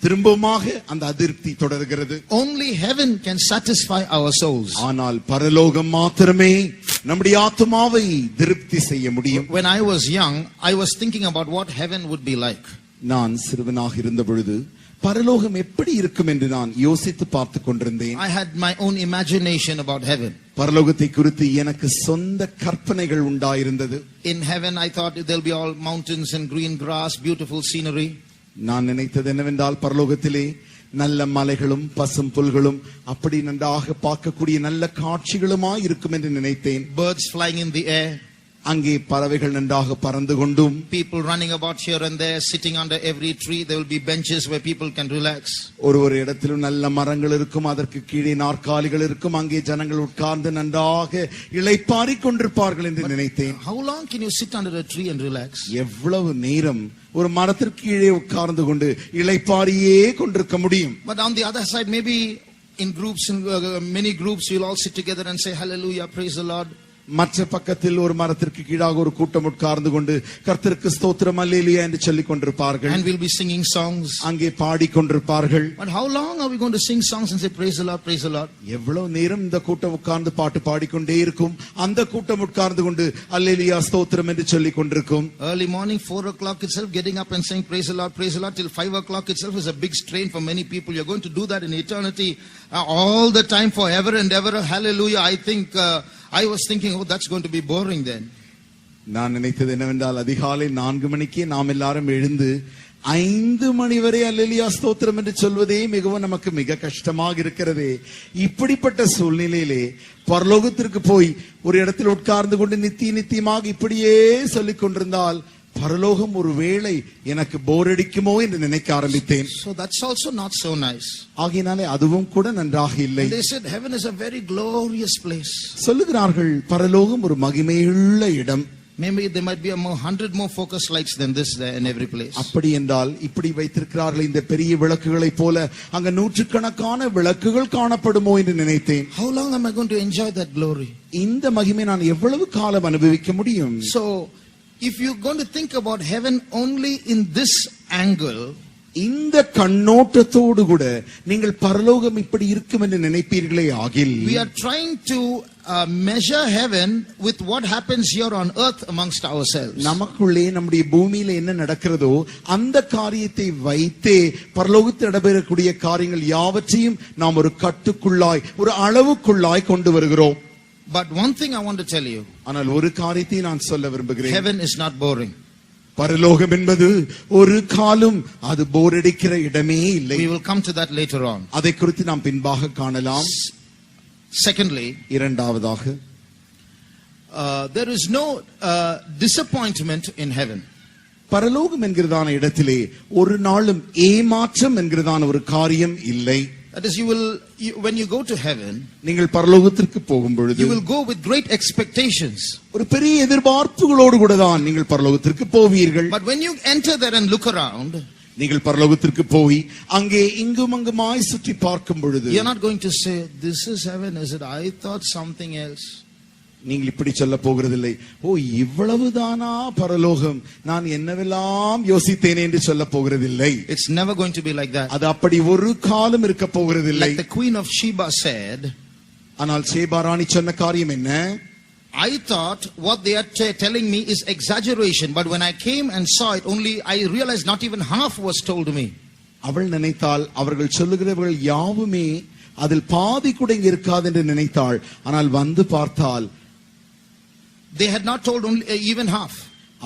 திரும்பமாக அந்த அதிருப்தி தொடர்கிறது. Only heaven can satisfy our souls. ஆனால் பரலோகம் மாத்திரமே நம்முடைய ஆத்துமாவை திருப்தி செய்ய முடியும். When I was young, I was thinking about what heaven would be like. நான் சிறுவனாக இருந்த பொழுது பரலோகம் எப்படி இருக்கும் என்று நான் யோசித்து பார்த்து கொண்டிருந்தேன். I had my own imagination about heaven. பரலோகத்தை குறித்து எனக்கு சொந்த கற்பனைகள் உண்டாயிருந்தது. In heaven I thought there'll be all mountains and green grass, beautiful scenery. நான் நினைத்தது என்னவென்றால் பரலோகத்திலே நல்ல மலைகளும் பசும் புல்களும் அப்படி நன்றாக பார்க்கக்கூடிய நல்ல காட்சிகளுமாய் இருக்கும் என்று நினைத்தேன். Birds flying in the air. அங்கே பறவைகள் நன்றாக பறந்து கொண்டும், people running about here and there, sitting under every tree. There will be benches where people can relax. ஒரு இடத்திலும் நல்ல மரங்கள் இருக்கும், அதற்கு கீழே நாற்காலிகள் இருக்கும், அங்கே ஜனங்கள் உட்கார்ந்து நன்றாக இளைப்பாறிக் கொண்டிருப்பார்கள் என்று நினைத்தேன். How long can you sit under a tree and relax? எவ்வளவு நேரம் ஒரு மரத்திற்கு கீழே உட்கார்ந்து கொண்டு இளைப்பாரியே கொண்டிருக்க முடியும்? But on the other side, maybe in groups, in many groups, you'll all sit together and say hallelujah, praise the Lord. மற்ற பக்கத்தில் ஒரு மரத்திற்கு கீழாக ஒரு கூட்டம் உட்கார்ந்து கொண்டு கர்த்தருக்கு ஸ்தோத்திரம் அல்லேலூயா என்று சொல்லிக் கொண்டிருப்பார்கள். And we'll be singing songs. அங்கே பாடிக்கொண்டிருப்பார்கள். But how long are we going to sing songs and say praise the Lord, praise the Lord? எவ்வளவு நேரம் இந்த கூட்டம் உட்கார்ந்து பாட்டு பாடிக்கொண்டே இருக்கும், அந்த கூட்டம் உட்கார்ந்து கொண்டு அல்லேலூயா ஸ்தோத்திரம் என்று சொல்லிக் கொண்டிருக்கும். Early morning 4 o'clock itself, getting up and saying praise the Lord till 5 o'clock itself is a big strain for many people. You're going to do that in eternity, all the time, forever and ever. Hallelujah. I was thinking, oh, that's going to be boring then. நான் நினைத்தது என்னவென்றால் அதிகாலை 4 மணிக்கு நாம் எல்லாரும் எழுந்து 5 மணி வரை அல்லேலூயா ஸ்தோத்திரம் என்று சொல்வதே மிகவும் நமக்கு மிக கஷ்டமாக இருக்கிறதே. இப்படிப்பட்ட சூழ்நிலையிலே பரலோகத்திற்கு போய் ஒரு இடத்தில் உட்கார்ந்து கொண்டு நித்தியமாக இப்படியே சொல்லிக் கொண்டிருந்தால் பரலோகம் ஒருவேளை எனக்கு போர் அடிக்குமோ என்று நினைக்க ஆரம்பித்தேன். So that's also not so nice. ஆகையினாலே அதுவும் கூட நன்றாக இல்லை. They said heaven is a very glorious place. சொல்லுகிறார்கள் பரலோகம் ஒரு மகிமையுள்ள இடம். Maybe there might be 100 more focus lights than this there in every place. அப்படி என்றால் இப்படி வைத்திருக்கிறார்கள் இந்த பெரிய விளக்குகளைப் போல அங்க நூற்றுக்கணக்கான விளக்குகள் காணப்படுமோ என்று நினைத்தேன். How long am I going to enjoy that glory? இந்த மகிமை நான் எவ்வளவு காலம் அனுபவிக்க முடியும்? So, if you're going to think about heaven only in this angle, இந்த கண்ணோட்டத்தோடு கூட நீங்கள் பரலோகம் இப்படி இருக்கும் என்று நினைப்பீர்களே ஆகில், we are trying to measure heaven with what happens here on earth amongst ourselves. நமக்குள்ளே நம்முடைய பூமியில என்ன நடக்கிறதோ அந்த காரியத்தை வைத்தே பரலோகத்தில் நடைபெறக்கூடிய காரியங்கள் யாவற்றையும் நாம் ஒரு கட்டுக்குள்ளாய் ஒரு அளவுக்குள்ளாய் கொண்டு வருகிறோம். But one thing I want to tell you, ஆனால் ஒரு காரியத்தை நான் சொல்ல விரும்புகிறேன். heaven is not boring. பரலோகம் என்பது ஒரு காலம் அது போரடிக்கிற இடமே இல்லை. We will come to that later on. அதை குறித்து நாம் பின்பாக காணலாம். Secondly, இரண்டாவதாக, there is no disappointment in heaven. பரலோகம் என்கிறதான இடத்திலே ஒரு நாளும் ஏமாற்றம் என்கிறதான ஒரு காரியம் இல்லை. That is, when you go to heaven, நீங்கள் பரலோகத்திற்கு போகும் பொழுது you will go with great expectations. ஒரு பெரிய எதிர்பார்ப்புகளோடு கூட தான் நீங்கள் பரலோகத்திற்கு போவீர்கள். But when you enter there and look around, நீங்கள் பரலோகத்திற்கு போய் அங்கே இங்கும் அங்குமாய் சுற்றி பார்க்கும் பொழுது, you're not going to say, this is heaven, is it? I thought something else. நீங்கள் இப்படி சொல்ல போகிறதில்லை, ஓ இவ்வளவுதானா பரலோகம், நான் என்னவெல்லாம் யோசித்தேன் என்று சொல்ல போகிறதில்லை. It's never going to be like that. அது அப்படி ஒரு காலம் இருக்க போகிறதில்லை. Like the Queen of Sheba said, ஆனால் சேபா ராணி சொன்ன காரியம் என்ன? I thought what they are telling me is exaggeration, but when I came and saw it, only I realized not even half was told me. அவள் நினைத்தால் அவர்கள் சொல்லுகிறவர்கள் யாவுமே அதில் பாதி கூட இங்க இருக்காது என்று நினைத்தாள். ஆனால் வந்து பார்த்தால் they had not told only even half.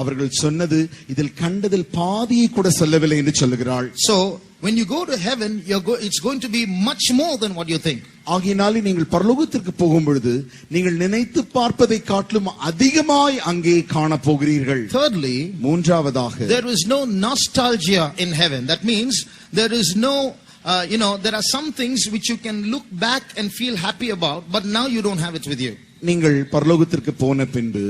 அவர்கள் சொன்னது இதில் கண்டதில் பாதியை கூட சொல்லவில்லை என்று சொல்லுகிறாள். So when you go to heaven, it's going to be much more than what you think. ஆகையினாலே நீங்கள் பரலோகத்திற்கு போகும் பொழுது நீங்கள் நினைத்து பார்ப்பதை காட்டிலும் அதிகமாய் அங்கே காண போகிறீர்கள். Thirdly, மூன்றாவதாக, there is no nostalgia in heaven. That means there is no there are some things which you can look back and feel happy about, but now you don't have it with you. நீங்கள் பரலோகத்திற்கு போன பின்பு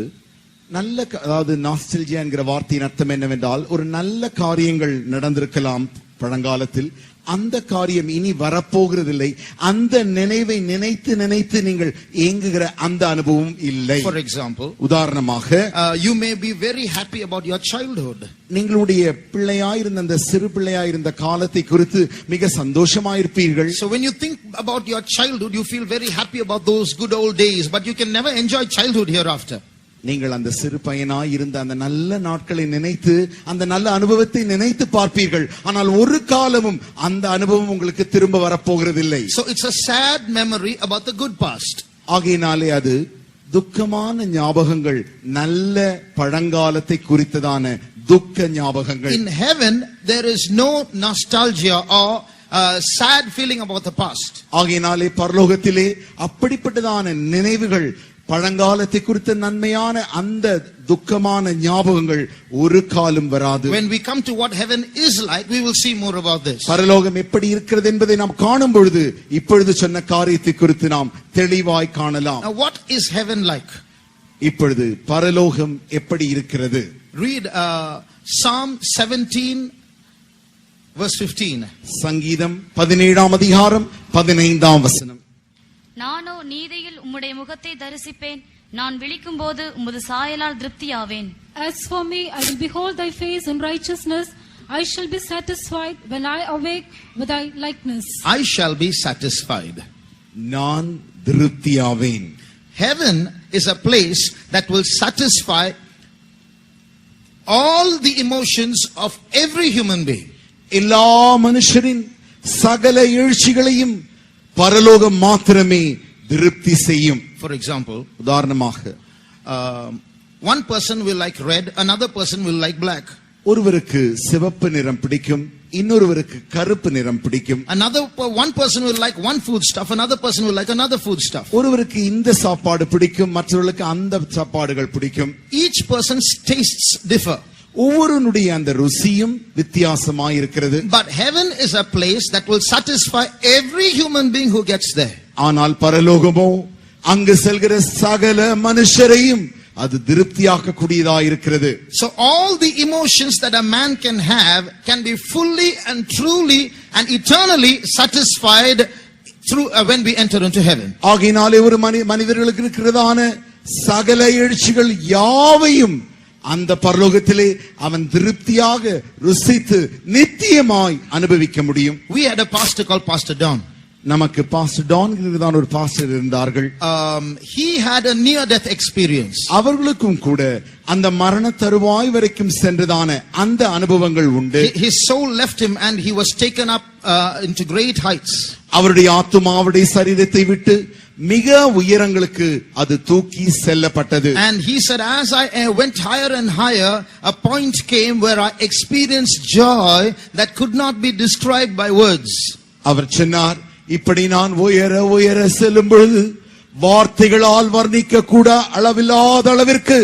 நல்ல, அதாவது நாஸ்டல்ஜியா என்கிற வார்த்தையின் அர்த்தம் என்னவென்றால் ஒரு நல்ல காரியங்கள் நடந்திருக்கலாம் பழங்காலத்தில், அந்த காரியம் இனி வரப்போகிறதில்லை. அந்த நினைவை நினைத்து நினைத்து நீங்கள் ஏங்குகிற அந்த அனுபவம் இல்லை. For example, உதாரணமாக, you may be very happy about your childhood. நீங்களுடைய பிள்ளையாயிருந்த அந்த சிறு பிள்ளையாயிருந்த காலத்தை குறித்து மிக சந்தோஷமாயிருப்பீர்கள். So when you think about your childhood, you feel very happy about those good old days, but you can never enjoy childhood hereafter. நீங்கள் அந்த சிறு பையனாய் இருந்த அந்த நல்ல நாட்களை நினைத்து அந்த நல்ல அனுபவத்தை நினைத்து பார்ப்பீர்கள். ஆனால் ஒரு காலமும் அந்த அனுபவம் உங்களுக்கு திரும்ப வரப்போகிறதில்லை. So it's a sad memory about the good past. ஆகையினாலே அது துக்கமான ஞாபகங்கள், நல்ல பழங்காலத்தை குறித்ததான துக்க ஞாபகங்கள். In heaven there is no nostalgia or sad feeling about the past. ஆகையினாலே பரலோகத்திலே அப்படிப்பட்டதான நினைவுகள், பழங்காலத்தை குறித்த நன்மையான அந்த துக்கமான ஞாபகங்கள் ஒரு காலம் வராது. When we come to what heaven is like, we will see more about this. பரலோகம் எப்படி இருக்கிறது என்பதை நாம் காணும் பொழுது இப்பொழுது சொன்ன காரியத்தை குறித்து நாம் தெளிவாய் காணலாம். Now what is heaven like? இப்பொழுது பரலோகம் எப்படி இருக்கிறது? Read Psalm 17 verse 15. சங்கீதம் 17ஆம் அதிகாரம் 15ஆம் வசனம். நானோ நீதியில் உம்முடைய முகத்தை தரிசிப்பேன், நான் விழிக்கும் போது உமது சாயலால் திருப்தியாவேன். As for me, I will behold thy face in righteousness. I shall be satisfied when I awake with thy likeness. I shall be satisfied. நான் திருப்தியாவேன். Heaven is a place that will satisfy all the emotions of every human being. எல்லா மனுஷரின் சகல எழுச்சிகளையும் பரலோகம் மாத்திரமே திருப்தி செய்யும். For example, உதாரணமாக, one person will like red, another person will like black. ஒருவருக்கு சிவப்பு நிறம் பிடிக்கும், இன்னொருவருக்கு கருப்பு நிறம் பிடிக்கும். One person will like one food stuff, another person will like another food stuff. ஒருவருக்கு இந்த சாப்பாடு பிடிக்கும், மற்றவர்களுக்கு அந்த சாப்பாடுகள் பிடிக்கும். Each person's tastes differ. ஒவ்வொருவனுடைய அந்த ருசியும் வித்தியாசமாய் இருக்கிறது. But heaven is a place that will satisfy every human being who gets there. ஆனால் பரலோகமோ அங்கு செல்கிற சகல மனுஷரையும் அது திருப்தியாக்க கூடியதா இருக்கிறது. So all the emotions that a man can be fully and truly and eternally satisfied through when we enter into heaven. ஆகையினாலே ஒரு மனிதர்களுக்கு இருக்கிறதான சகல எழுச்சிகள் யாவையும் அந்த பரலோகத்திலே அவன் திருப்தியாக ருசித்து நித்தியமாய் அனுபவிக்க முடியும். We had a pastor called Pastor Don. நமக்கு பாஸ்டர் டான் தான் ஒரு பாஸ்டர் இருந்தார்கள். He had a near death experience. அவர்களுக்கும் கூட அந்த மரண தருவாய் வரைக்கும் சென்றதான அந்த அனுபவங்கள் உண்டு. His soul left him and he was taken up into great heights. அவருடைய ஆத்துமாவுடைய சரீரத்தை விட்டு மிக உயரங்களுக்கு அது தூக்கி செல்லப்பட்டது. And he said, as I went higher and higher, a point came where I experienced joy that could not be described by words. அவர் சொன்னார், இப்படி நான் உயர உயர செல்லும் பொழுது வார்த்தைகளால் வர்ணிக்க கூட அளவில்லாத அளவிற்கு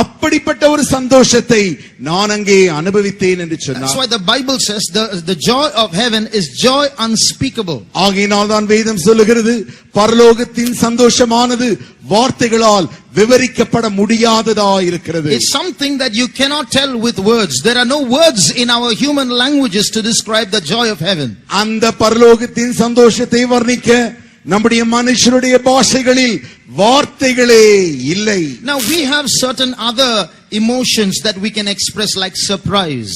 அப்படிப்பட்ட ஒரு சந்தோஷத்தை நான் அங்கே அனுபவித்தேன் என்று சொன்னார். That's why the Bible says the joy of heaven is joy unspeakable. ஆகையினால் தான் வேதம் சொல்லுகிறது, பரலோகத்தின் சந்தோஷமானது வார்த்தைகளால் விவரிக்கப்பட முடியாததா இருக்கிறது. It's something that you cannot tell with words. There are no words in our human languages to describe the joy of heaven. அந்த பரலோகத்தின் சந்தோஷத்தை வர்ணிக்க நம்முடைய மனுஷருடைய பாஷைகளில் வார்த்தைகளே இல்லை. Now we have certain other emotions that we can express like surprise.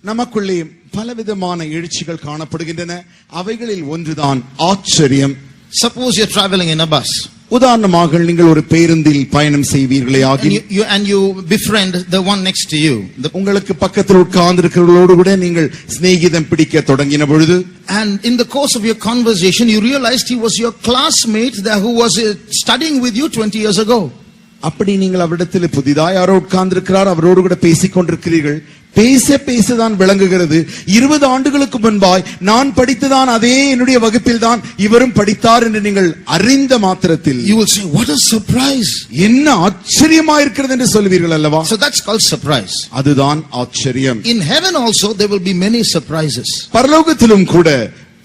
நமக்குள்ளே பலவிதமான எழுச்சிகள் காணப்படுகின்றன. அவைகளில் ஒன்றுதான் ஆச்சரியம். Suppose you're traveling in a bus. உதாரணமாக நீங்கள் ஒரு பேருந்தில் பயணம் செய்வீர்களே ஆகில் and you befriend the one next to you. உங்களுக்கு பக்கத்தில் உட்கார்ந்திருக்கிறவர்களோடு கூட நீங்கள் சிநேகிதம் பிடிக்க தொடங்கின பொழுது, and in the course of your conversation you realized he was your classmate who was studying with you 20 years ago. அப்படி நீங்கள் அவரிடத்தில் புதிதாய் யாரோ உட்கார்ந்திருக்கிறார், அவரோடு கூட பேசிக் கொண்டிருக்கிறீர்கள். பேசதான் விளங்குகிறது, 20 ஆண்டுகளுக்கு முன்பாய் நான் படித்ததான் அதே என்னுடைய வகுப்பில் தான் இவரும் படித்தார் என்று நீங்கள் அறிந்த மாத்திரத்தில் you will say, what a surprise, என்ன ஆச்சரியமா இருக்கிறது என்று சொல்வீர்கள் அல்லவா? So that's called surprise. அதுதான் ஆச்சரியம். In heaven also there will be many surprises. பரலோகத்திலும் கூட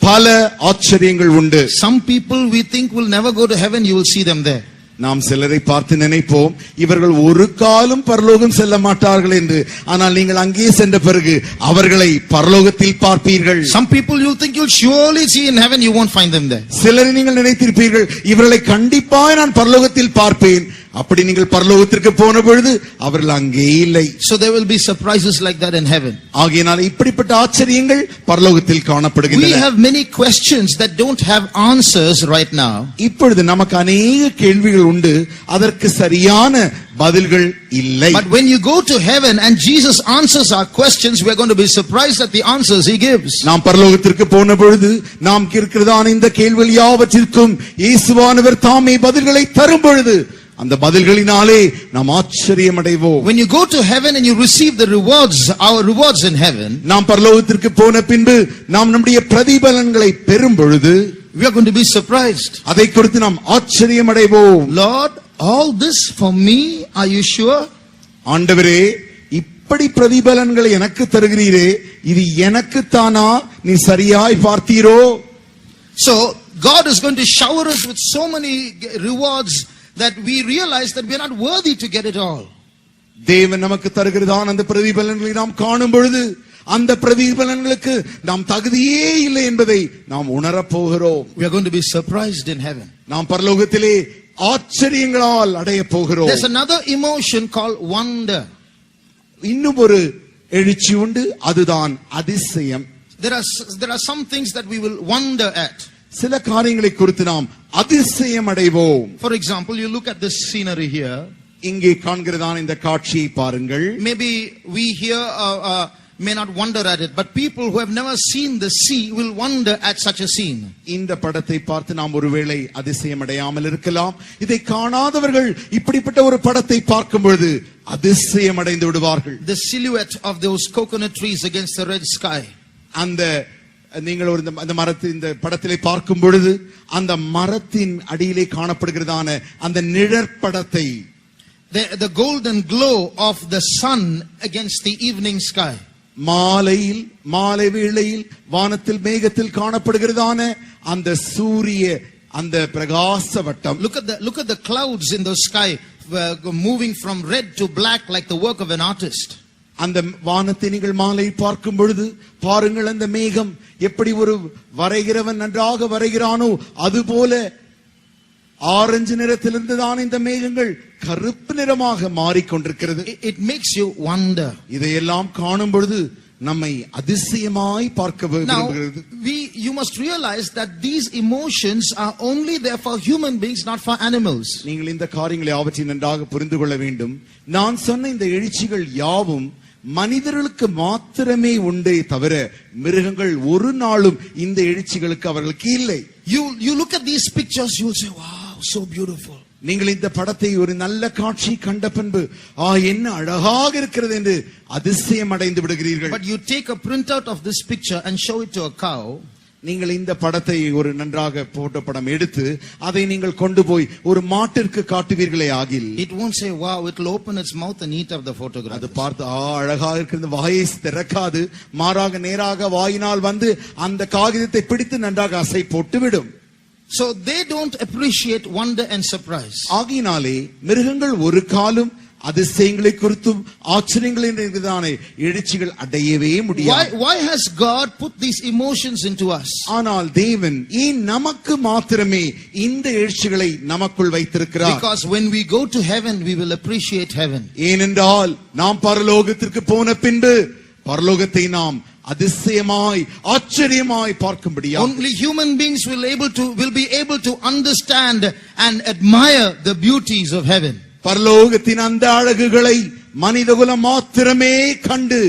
பல ஆச்சரியங்கள் உண்டு. Some people we think will never go to heaven, you will see them there. நாம் சிலரை பார்த்து நினைப்போம், இவர்கள் ஒரு காலம் பரலோகம் செல்ல மாட்டார்கள் என்று. ஆனால் நீங்கள் அங்கே சென்ற பிறகு அவர்களை பரலோகத்தில் பார்ப்பீர்கள். Some people you think you'll surely see in heaven, you won't find them there. சிலரை நீங்கள் நினைத்திருப்பீர்கள், இவர்களை கண்டிப்பாக நான் பரலோகத்தில் பார்ப்பேன். அப்படி நீங்கள் பரலோகத்திற்கு போன பொழுது அவர்கள் அங்கே இல்லை. So there will be surprises like that in heaven. ஆகையினால் இப்படிப்பட்ட ஆச்சரியங்கள் பரலோகத்தில் காணப்படுகின்றன. We have many questions that don't have answers right now. இப்பொழுது நமக்கு अनेक கேள்விகள் உண்டு, அதற்கு சரியான பதில்கள் இல்லை. But when you go to heaven and Jesus answers our questions, we are going to be surprised at the answers he gives. நாம் பரலோகத்திற்கு போன பொழுது நாம் இருக்கிறதான இந்த கேள்விகள் யாவற்றிற்கும் இயேசுவானவர் தாமே பதில்களை தரும் பொழுது அந்த பதில்களினாலே நாம் ஆச்சரியம் அடைவோம். When you go to heaven and you receive the rewards, our rewards in heaven, நாம் பரலோகத்திற்கு போன பின்பு நாம் நம்முடைய பிரதிபலன்களை பெறும் பொழுது we are going to be surprised. அதை குறித்து நாம் ஆச்சரியம் அடைவோம். Lord, all this for me, are you sure? ஆண்டவரே, இப்படி பிரதிபலன்களை எனக்கு தருகிறீரே, இது எனக்கு தானா? நீ சரியாய் பார்த்தீரோ? So God is going to shower us with so many rewards that we realize that we are not worthy to get it all. தேவன் நமக்கு தருகிறதான அந்த பிரதிபலன்களை நாம் காணும் பொழுது அந்த பிரதிபலன்களுக்கு நாம் தகுதியே இல்லை என்பதை நாம் உணரப் போகிறோம். We are going to be surprised in heaven. நாம் பரலோகத்திலே ஆச்சரியங்களால் அடைய போகிறோம். There's another emotion called wonder. இன்னும் ஒரு எழுச்சி உண்டு, அதுதான் அதிசயம். There are some things that we will wonder at. சில காரியங்களை குறித்து நாம் அதிசயம் அடைவோம். For example, you look at this scenery here. இங்கே காண்கிறதான இந்த காட்சியை பாருங்கள். Maybe we here may not wonder at it, but people who have never seen the sea will wonder at such a scene. இந்த படத்தை பார்த்து நாம் ஒருவேளை அதிசயம் அடையாமல் இருக்கலாம். இதை காணாதவர்கள் இப்படிப்பட்ட ஒரு படத்தை பார்க்கும் பொழுது அதிசயம் அடைந்து விடுவார்கள். The silhouette of those coconut trees against the red sky. அந்த நீங்கள் ஒரு அந்த மரத்தின் இந்த படத்திலே பார்க்கும் பொழுது அந்த மரத்தின் அடியிலே காணப்படுகிறதான அந்த நிழற்படத்தை, the golden glow of the sun against the evening sky. மாலை வேளையில் வானத்தில் மேகத்தில் காணப்படுகிறதான அந்த சூரிய அந்த பிரகாச வட்டம். Look at the clouds in the sky moving from red to black like the work of an artist. அந்த வானத்தை நீங்கள் மாலை பார்க்கும் பொழுது பாருங்கள், அந்த மேகம் எப்படி ஒரு வரைகிறவன் நன்றாக வரைகிறானோ அதுபோல ஆரஞ்சு நிறத்திலிருந்து தான் இந்த மேகங்கள் கருப்பு நிறமாக மாறிக்கொண்டிருக்கிறது. It makes you wonder. இதையெல்லாம் காணும் பொழுது நம்மை அதிசயமாய் பார்க்க Now, விரும்புகிறது. you must realize that these emotions are only there for human beings, not for animals. நீங்கள் இந்த காரியங்களை அவற்றை நன்றாக புரிந்து கொள்ள வேண்டும். நான் சொன்ன இந்த எழுச்சிகள் யாவும் மனிதர்களுக்கு மாத்திரமே உண்டே தவிர மிருகங்கள் ஒரு நாளும் இந்த எழுச்சிகளுக்கு அவர்களுக்கு இல்லை. You look at these pictures, you will say, wow, so beautiful. நீங்கள் இந்த படத்தை ஒரு நல்ல காட்சி கண்ட பின்பு என்ன அழகாக இருக்கிறது என்று அதிசயம் அடைந்து விடுகிறீர்கள். But you take a printout of this picture and show it to a cow. நீங்கள் இந்த படத்தை ஒரு நன்றாக போட்டோ படம் எடுத்து அதை நீங்கள் கொண்டு போய் ஒரு மாட்டிற்கு காட்டுவீர்களே ஆகில், it won't say wow, it will open its mouth and eat up the photograph. அது பார்த்து அழகாக இருக்கிறது வாயை திறக்காது, மாறாக நேராக வாயினால் வந்து அந்த காகிதத்தை பிடித்து நன்றாக அசை போட்டு விடும். So they don't appreciate wonder and surprise. ஆகினாலே மிருகங்கள் ஒரு காலம் அதிசயங்களை குறித்தும் ஆச்சரியங்களின் எழுச்சிகள் அடையவே முடியாது. Why has God put these emotions into us? ஆனால் தேவன் ஏன் நமக்கு மாத்திரமே இந்த எழுச்சிகளை நமக்குள் வைத்திருக்கிறார்? Because when we go to heaven, we will appreciate heaven. ஏனென்றால் நாம் பரலோகத்திற்கு போன பின்பு பரலோகத்தை நாம் அதிசயமாய் ஆச்சரியமாய் பார்க்கும்படியாக only human beings will be able to understand and admire the beauties of heaven. பரலோகத்தின் அந்த அழகுகளை மனிதகுலம் மாத்திரமே கண்டு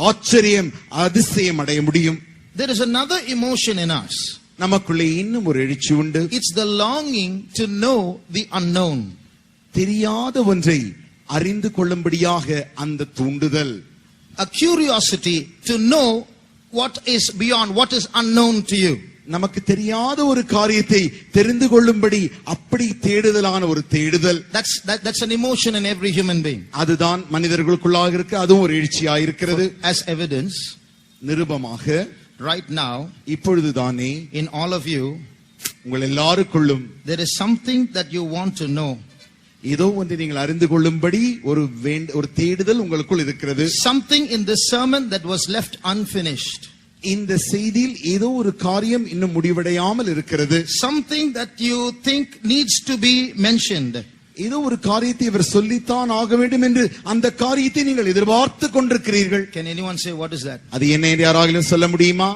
ஆச்சரியம் அதிசயம் அடைய முடியும். There is another emotion in us. நமக்குள்ளே இன்னும் ஒரு எழுச்சி உண்டு. It's the longing to know the unknown. தெரியாத ஒன்றை அறிந்து கொள்ளும்படியாக அந்த தூண்டுதல். A curiosity to know what is beyond, what is unknown to you. நமக்கு தெரியாத ஒரு காரியத்தை தெரிந்து கொள்ளும்படி அப்படி தேடுதலான ஒரு தேடுதல். That's an emotion in every human being. அதுதான் மனிதர்களுக்குள்ளாக இருக்கு, அதுவும் ஒரு எழுச்சியாக இருக்கிறது. As evidence, நிருபமாக right now, இப்பொழுதுதானே in all of you, உங்கள் எல்லாருக்குள்ளும் there is something that you want to know. ஏதோ ஒன்றை நீங்கள் அறிந்து கொள்ளும்படி ஒரு தேடுதல் உங்களுக்குள் இருக்கிறது. Something in this sermon that was left unfinished. இந்த செய்தியில் ஏதோ ஒரு காரியம் இன்னும் முடிவடையாமல் இருக்கிறது. Something that you think needs to be mentioned. ஏதோ ஒரு காரியத்தை இவர் சொல்லித்தான் ஆக வேண்டும் என்று அந்த காரியத்தை நீங்கள் எதிர்பார்த்து கொண்டிருக்கிறீர்கள். Can anyone say what is that? அது என்ன என்று யாராலும் சொல்ல முடியுமா?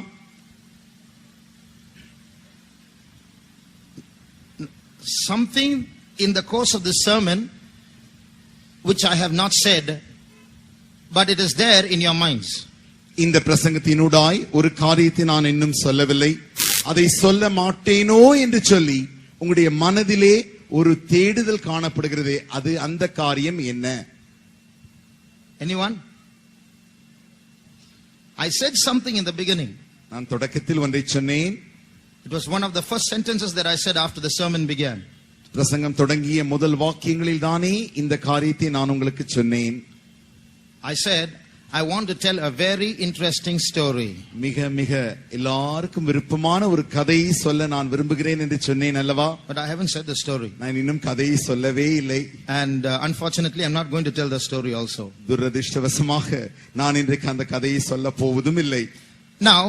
Something in the course of the sermon which I have not said, but it is there in your minds. இந்த பிரசங்கத்தினூடாய் ஒரு காரியத்தை நான் இன்னும் சொல்லவில்லை, அதை சொல்ல மாட்டேனோ என்று சொல்லி உங்களுடைய மனதிலே ஒரு தேடுதல் காணப்படுகிறது. அது அந்த காரியம் என்ன? Anyone? I said something in the beginning. நான் தொடக்கத்தில் ஒன்றை சொன்னேன். It was one of the first sentences that I said after the sermon began. பிரசங்கம் தொடங்கிய முதல் வாக்கியங்களில் தானே இந்த காரியத்தை நான் உங்களுக்கு சொன்னேன். I said I want to tell a very interesting story. மிக மிக எல்லாருக்கும் விருப்பமான ஒரு கதையை சொல்ல நான் விரும்புகிறேன் என்று சொன்னேன் அல்லவா? But I haven't said the story. நான் இன்னும் கதையை சொல்லவே இல்லை. And unfortunately I'm not going to tell the story also. துரதிர்ஷ்டவசமாக நான் இன்றைக்கு அந்த கதையை சொல்ல போவதும் இல்லை. Now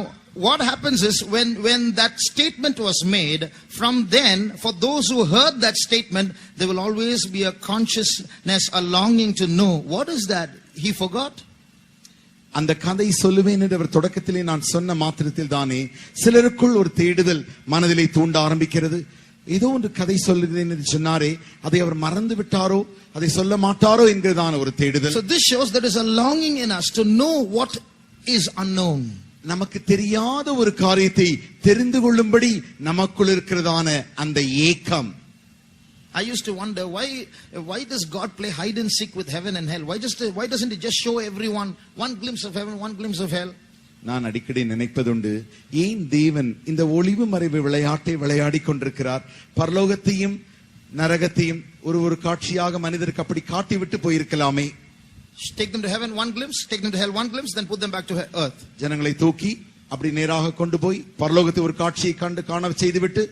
what happens is when that statement was made, from then for those who heard that statement, there will always be a consciousness, a longing to know what is that he forgot. அந்த கதை சொல்லுவேன் என்று அவர் தொடக்கத்திலே நான் சொன்ன மாத்திரத்தில் தானே சிலருக்குள் ஒரு தேடுதல் மனதிலே தூண்ட ஆரம்பிக்கிறது. ஏதோ ஒன்று கதை சொல்லுகிறேன் என்று சொன்னாரே, அதை அவர் மறந்து விட்டாரோ, அதை சொல்ல மாட்டாரோ என்கிறதான ஒரு தேடுதல். So this shows there is a longing in us to know what is unknown. நமக்கு தெரியாத ஒரு காரியத்தை தெரிந்து கொள்ளும்படி நமக்குள் இருக்கிறதான அந்த ஏக்கம். I used to wonder why does God play hide and seek with heaven and hell? Why doesn't he just show everyone one glimpse of heaven, one glimpse of hell? நான் அடிக்கடி நினைப்பதுண்டு, ஏன் தேவன் இந்த ஒளிவு மறைவு விளையாட்டை விளையாடி கொண்டிருக்கிறார்? பரலோகத்தையும் நரகத்தையும் ஒரு காட்சியாக மனிதருக்கு அப்படி காட்டி விட்டு போயிருக்கலாமே. Take them to heaven one glimpse, take them to hell one glimpse, then put them back to earth. ஜனங்களை தூக்கி அப்படி நேராக கொண்டு போய் பரலோகத்தை ஒரு காட்சியை காண செய்துவிட்டு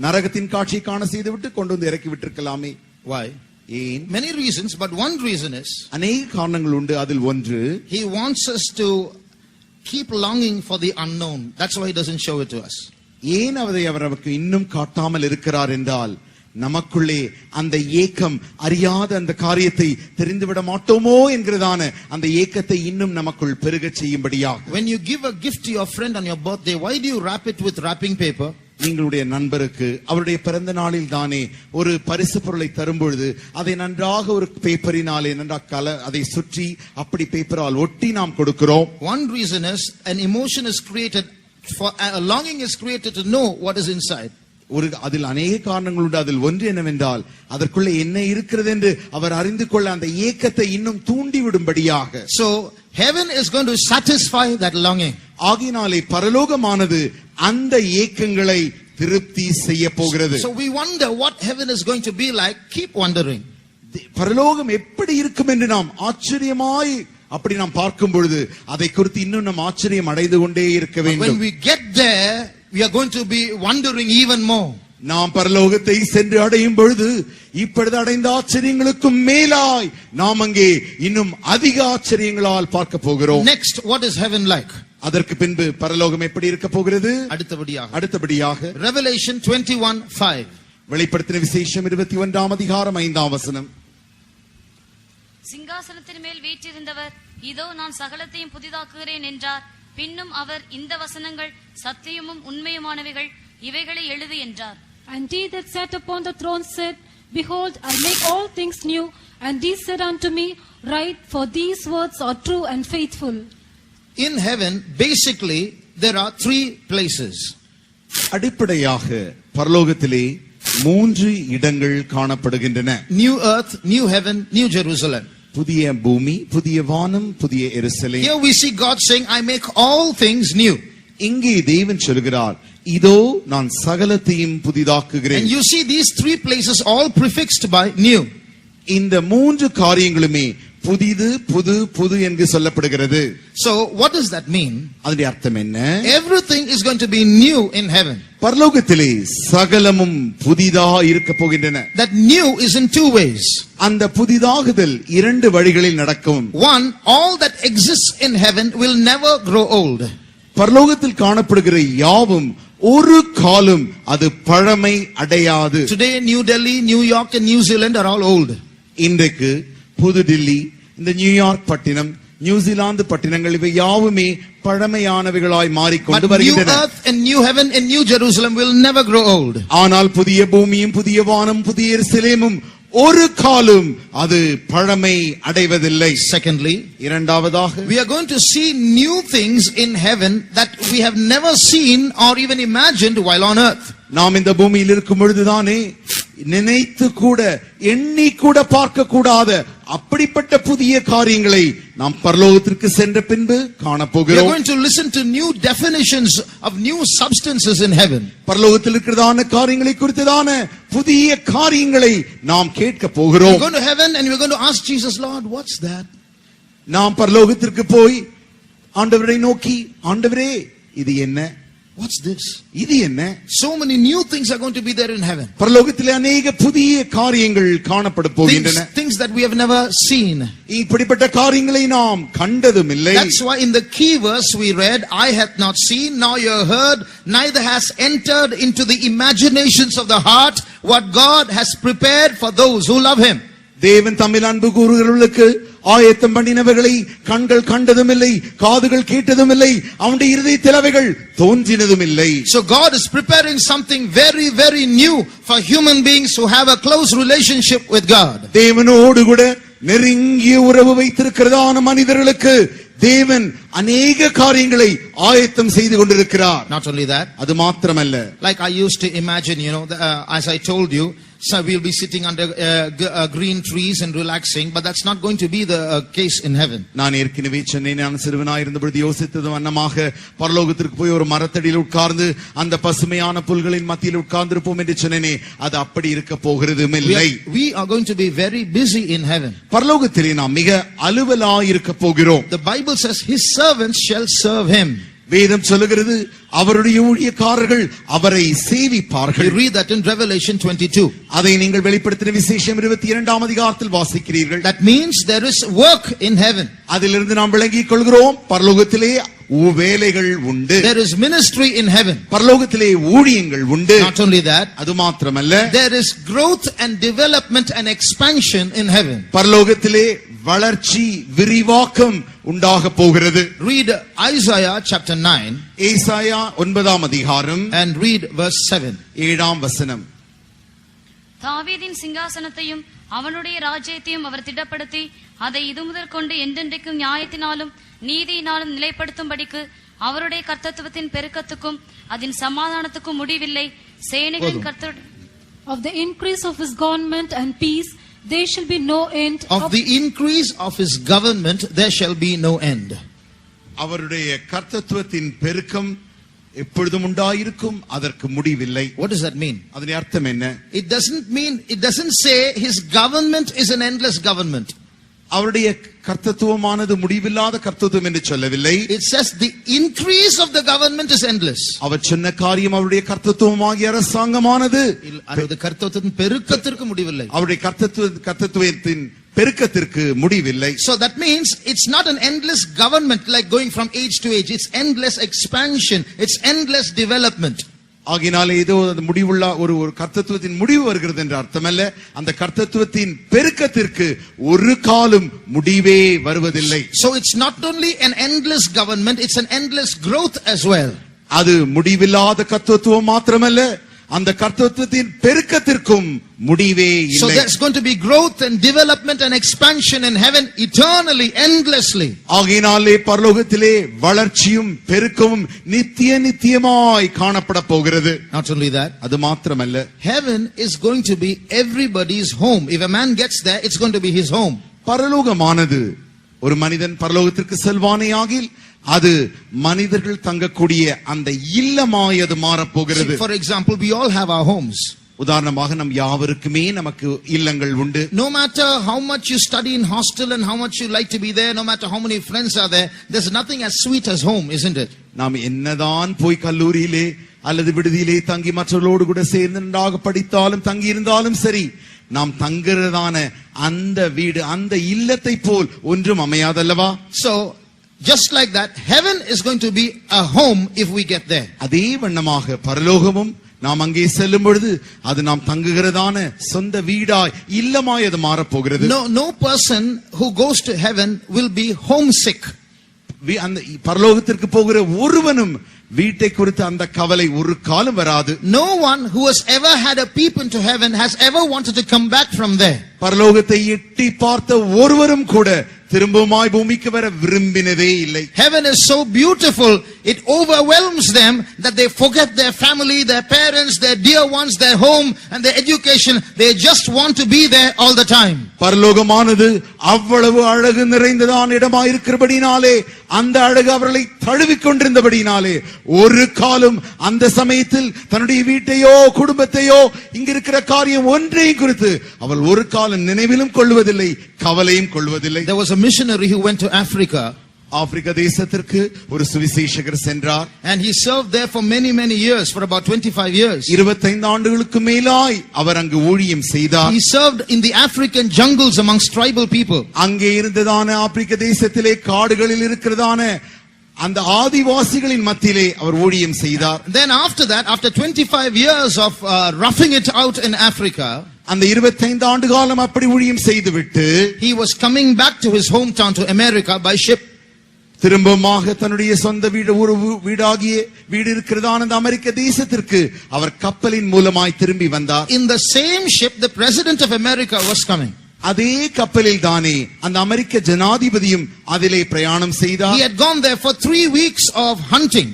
நரகத்தின் காட்சியை காண செய்துவிட்டு கொண்டு வந்து இறக்கி விட்டிருக்கலாமே. Why? ஏன்? Many reasons, but one reason is அநேக காரணங்கள் உண்டு. அதில் ஒன்று, He wants us to keep longing for the unknown. That's why He doesn't show it to us. ஏன் அவரை அவர் நமக்கு இன்னும் காட்டாமல் இருக்கிறார் என்றால், நமக்குள்ளே அந்த ஏக்கம், அறியாத அந்த காரியத்தை தெரிந்துவிட மாட்டோமோ என்கிறதான அந்த ஏக்கத்தை இன்னும் நமக்குள் பெருகச் செய்யும்படியாக. When you give a gift to your friend on your birthday, why do you wrap it with wrapping paper? நீங்களுடைய நண்பருக்கு அவருடைய பிறந்த நாளில் தானே ஒரு பரிசு பொருளை தரும்பொழுது அதை நன்றாக ஒரு பேப்பரினாலே நன்றாக அதை சுற்றி அப்படி பேப்பரால் ஒட்டி நாம் கொடுக்கிறோம். One reason is an emotion is created for a longing is created to know what is inside. ஒரு அதில் அநேக காரணங்கள் உண்டு. அதில் ஒன்று என்னவென்றால், அதற்குள்ள என்ன இருக்கிறது என்று அவர் அறிந்து கொள்ள அந்த ஏக்கத்தை இன்னும் தூண்டி விடும்படியாக. So heaven is going to satisfy that longing. ஆகினாலே பரலோகமானது அந்த ஏக்கங்களை திருப்தி செய்ய போகிறது. So we wonder what heaven is going to be like. Keep wondering. பரலோகம் எப்படி இருக்கும் என்று நாம் ஆச்சரியமாய் அப்படி நாம் பார்க்கும் பொழுது அதை குறித்து இன்னும் நாம் ஆச்சரியம் அடைந்து கொண்டே இருக்க வேண்டும். When we get there, we are going to be wondering even more. நாம் பரலோகத்தை சென்று அடையும் பொழுது இப்பொழுது அடைந்த ஆச்சரியங்களுக்கும் மேலாய் நாம் அங்கே இன்னும் அதிக ஆச்சரியங்களால் பார்க்க போகிறோம். Next, what is heaven like? அதற்கு பின்பு பரலோகம் எப்படி இருக்க போகிறது? அடுத்தபடியாக Revelation 21:5. வெளிப்படுத்தின விசேஷம் 21ஆம் அதிகாரம் 5ஆம் வசனம். சிங்காசனத்தின் மேல் வீற்றிருந்தவர், இதோ நான் சகலத்தையும் புதிதாக்குகிறேன் என்றார். பின்னும் அவர், இந்த வசனங்கள் சத்தியமும் உண்மையுமானவைகள், இவைகளை எழுது என்றார். And he that sat upon the throne said, Behold, I make all things new. And he said unto me, Write, for these words are true and faithful. In heaven, basically, there are three places. அடிப்படையாக பரலோகத்திலே 3 இடங்கள் காணப்படுகின்றன. New earth, new heaven, new Jerusalem. புதிய பூமி, புதிய வானம், புதிய எருசலேம். Here we see God saying, I make all things new. இங்கே தேவன் சொல்கிறார், இதோ நான் சகலத்தையும் புதிதாக்குகிறேன். And you see these three places all prefixed by new. இந்த 3 காரியங்களுமே புதிது, புது, புது என்று சொல்லப்படுகிறது. So what does that mean? அதனுடைய அர்த்தம் என்ன? Everything is going to be new in heaven. பரலோகத்திலே சகலமும் புதிதா இருக்க போகின்றன. That new is in two ways. அந்த புதிதாகுதல் 2 வழிகளில் நடக்கும். One, all that exists in heaven will never grow old. பரலோகத்தில் காணப்படுகிற யாவும் ஒரு காலம் அது பழமை அடையாது. Today New Delhi, New York and New Zealand are all old. இன்றைக்கு புது டில்லி, இந்த நியூயார்க் பட்டினம், நியூசிலாந்து பட்டினங்கள் இவை யாவுமே பழமையானவைகளாய் மாறிக்கொண்டு But new வருகின்றன. earth and new heaven and new Jerusalem will never grow old. ஆனால் புதிய பூமியும் புதிய வானம் புதிய எருசலேமும் ஒரு காலம் அது பழமை அடைவதில்லை. Secondly, இரண்டாவதாக we are going to see new things in heaven that we have never seen or even imagined while on earth. நாம் இந்த பூமியில் இருக்கும் பொழுதுதானே நினைத்து கூட எண்ணி கூட பார்க்க கூடாத அப்படிப்பட்ட புதிய காரியங்களை நாம் பரலோகத்திற்கு சென்ற பின்பு காண We are போகிறோம். going to listen to new definitions of new substances in heaven. பரலோகத்தில் இருக்கிறதான காரியங்களை குறித்ததான புதிய காரியங்களை நாம் கேட்க We're போகிறோம். going to heaven and we're going to ask Jesus, Lord, what's that? நாம் பரலோகத்திற்கு போய் ஆண்டவரை நோக்கி, ஆண்டவரே இது என்ன? What's this? இது என்ன? So many new things are going to be there in heaven. பரலோகத்திலே அநேக புதிய காரியங்கள் காணப்பட போகின்றன. Things that we have never seen. இப்படிப்பட்ட காரியங்களை நாம் கண்டதும் இல்லை. That's why in the key verse we read, I hath not seen, nor ear heard, neither has entered into the imaginations of the heart what God has prepared for those who love him. தேவன் தம்மில் அன்பு கூறுகிறவர்களுக்கு ஆயத்தம் பண்ணினவர்களை கண்கள் கண்டதும் இல்லை, காதுகள் கேட்டதும் இல்லை, அவனுடைய இருதயத்தில் அவைகள் தோன்றினதும் இல்லை. So God is preparing something very, very new for human beings who have a close relationship with God. தேவனோடு கூட நெருங்கிய உறவு வைத்திருக்கிறதான மனிதர்களுக்கு தேவன் அநேக காரியங்களை ஆயத்தம் செய்து கொண்டிருக்கிறார். Not only that, அது மாத்திரமல்ல, like I used to imagine, as I told you, so we'll be sitting under green trees and relaxing, but that's not going to be the case in heaven. நான் ஏற்கனவே சொன்னேன், நான் சிறுவனாய் இருந்தபொழுது யோசித்தது வண்ணமாக பரலோகத்திற்கு போய் ஒரு மரத்தடியில் உட்கார்ந்து அந்த பசுமையான புல்களின் மத்தியில் உட்கார்ந்து இருப்போம் என்று சொன்னேனே, அது அப்படி இருக்க போகிறதும் இல்லை. We are going to be very busy in heaven. பரலோகத்திலே நாம் மிக அலுவலாய் இருக்க போகிறோம். The Bible says his servants shall serve him. வேதம் சொல்லுகிறது அவருடைய ஊழியக்காரர்கள் அவரை சேவிப்பார்கள். You read that in Revelation 22. அதை நீங்கள் வெளிப்படுத்தின விசேஷம் 22ஆம் அதிகாரத்தில் வாசிக்கிறீர்கள். That means there is work in heaven. அதிலிருந்து நாம் விளங்கிக் கொள்கிறோம் பரலோகத்திலே வேலைகள் உண்டு. There is ministry in heaven. பரலோகத்திலே ஊழியங்கள் உண்டு. Not only that, அது மாத்திரமல்ல, there is growth and development and expansion in heaven. பரலோகத்திலே வளர்ச்சி விரிவாக்கம் உண்டாக போகிறது. Read Isaiah chapter 9. ஏசாயா 9ஆம் அதிகாரம் And read verse 7. 7ஆம் வசனம். தாவீதின் சிங்காசனத்தையும் அவனுடைய ராஜ்யத்தையும் அவர் திடப்படுத்தி அதை இது முதற் கொண்டு என்றென்றைக்கும் நியாயத்தினாலும் நீதியினாலும் நிலைப்படுத்தும்படிக்கு அவருடைய கர்த்தத்துவத்தின் பெருக்கத்துக்கும் அதன் சமாதானத்துக்கும் முடிவில்லை. சேனைகளின் கர்த்தர் Of the increase of his government and peace, there shall be no end. Of the increase of his government, there shall be no end. அவருடைய கர்த்தத்துவத்தின் பெருக்கம் எப்பொழுதும் உண்டாயிருக்கும், அதற்கு முடிவில்லை. What does that mean? அதன் அர்த்தம் என்ன? It doesn't say his government is an endless government. அவருடைய கர்த்தத்துவமானது முடிவில்லாத கர்த்தத்துவம் என்று சொல்லவில்லை. It says the increase of the government is endless. அவர் சொன்ன காரியம் அவருடைய கர்த்தத்துவமாகிய அரசாங்கமானது அது கர்த்தத்துவத்தின் பெருக்கத்திற்கு முடிவில்லை. அவருடைய கர்த்தத்துவத்தின் பெருக்கத்திற்கு முடிவில்லை. So that means it's not an endless government like going from age to age. It's endless expansion. It's endless development. ஆகினாலே ஏதோ முடிவுள்ள ஒரு கர்த்தத்துவத்தின் முடிவு வருகிறது என்ற அர்த்தமல்ல. அந்த கர்த்தத்துவத்தின் பெருக்கத்திற்கு ஒரு காலம் முடிவே வருவதில்லை. So it's not only an endless government, it's an endless growth as well. அது முடிவில்லாத கர்த்தத்துவம் மாத்திரமல்ல, அந்த கர்த்தத்துவத்தின் பெருக்கத்திற்கும் முடிவே இல்லை. So there's going to be growth and development and expansion in heaven eternally, endlessly. ஆகையினாலே பரலோகத்திலே வளர்ச்சியும் பெருக்கமும் நித்தியமாய் காணப்பட போகிறது. Not only that, அது மாத்திரமல்ல, heaven is going to be everybody's home. If a man gets there, it's going to be his home. பரலோகமானது ஒரு மனிதன் பரலோகத்திற்கு செல்வானேயாகில் அது மனிதர்கள் தங்கக்கூடிய அந்த இல்லமாய் அது மாறப்போகிறது. For example, we all have our homes. உதாரணமாக நம் யாவருக்குமே நமக்கு இல்லங்கள் உண்டு. No matter how much you study in hostel and how much you like to be there, no matter how many friends are there, there's nothing as sweet as home, isn't it? நாம் என்னதான் போய் கல்லூரியிலே அல்லது விடுதியிலே தங்கி மற்றவர்களோடு கூட சேர்ந்து நன்றாக படித்தாலும் தங்கி இருந்தாலும் சரி, நாம் தங்குறதான அந்த வீடு அந்த இல்லத்தை போல் ஒன்றும் அமையாதல்லவா? So just like that, heaven is going to be a home if we get there. அதே வண்ணமாக பரலோகமும் நாம் அங்கே செல்லும் பொழுது அது நாம் தங்குகிறதான சொந்த வீடாய் இல்லமாய் அது மாறப்போகிறது. No person who goes to heaven will be homesick. அந்த பரலோகத்திற்கு போகிற ஒருவனும் வீட்டை குறித்து அந்த கவலை ஒரு காலம் வராது. No one who has ever had a peep into heaven has ever wanted to come back from there. பரலோகத்தை எட்டி பார்த்த ஒருவரும் கூட திரும்பவுமாய் பூமிக்கு வர விரும்பினதே இல்லை. Heaven is so beautiful, it overwhelms them that they forget their family, their parents, their dear ones, their home and their education. They just want to be there all the time. பரலோகமானது அவ்வளவு அழகு நிறைந்ததான இடமாய் இருக்கிறபடினாலே, அந்த அழகு அவர்களை தழுவிக் கொண்டிருந்தபடினாலே, ஒரு காலம் அந்த சமயத்தில் தன்னுடைய வீட்டையோ குடும்பத்தையோ இங்கிருக்கிற காரியம் ஒன்றையும் குறித்து அவள் ஒரு காலம் நினைவிலும் கொள்வதில்லை, கவலையும் கொள்வதில்லை. There was a missionary who went to Africa. ஆப்பிரிக்க தேசத்திற்கு ஒரு சுவிசேஷகர் சென்றார். And he served there for many years, for about 25 years. 25 ஆண்டுகளுக்கு மேலாய் அவர் அங்கு ஊழியம் செய்தார். He served in the African jungles amongst tribal people. அங்கே இருந்ததான ஆப்பிரிக்க தேசத்திலே காடுகளில் இருக்கிறதான அந்த ஆதிவாசிகளின் மத்தியிலே அவர் ஊழியம் செய்தார். Then after that, after 25 years of roughing it out in Africa, அந்த 25 ஆண்டு காலம் அப்படி ஊழியம் செய்துவிட்டு he was coming back to his hometown to America by ship. திரும்பமாக தன்னுடைய சொந்த வீடு இருக்கிறதான அந்த அமெரிக்க தேசத்திற்கு அவர் கப்பலின் மூலமாய் திரும்பி வந்தார். In the same ship, the president of America was coming. அதே கப்பலில் தானே அந்த அமெரிக்க ஜனாதிபதியும் அதிலே பிரயாணம் செய்தார். He had gone there for 3 weeks of hunting.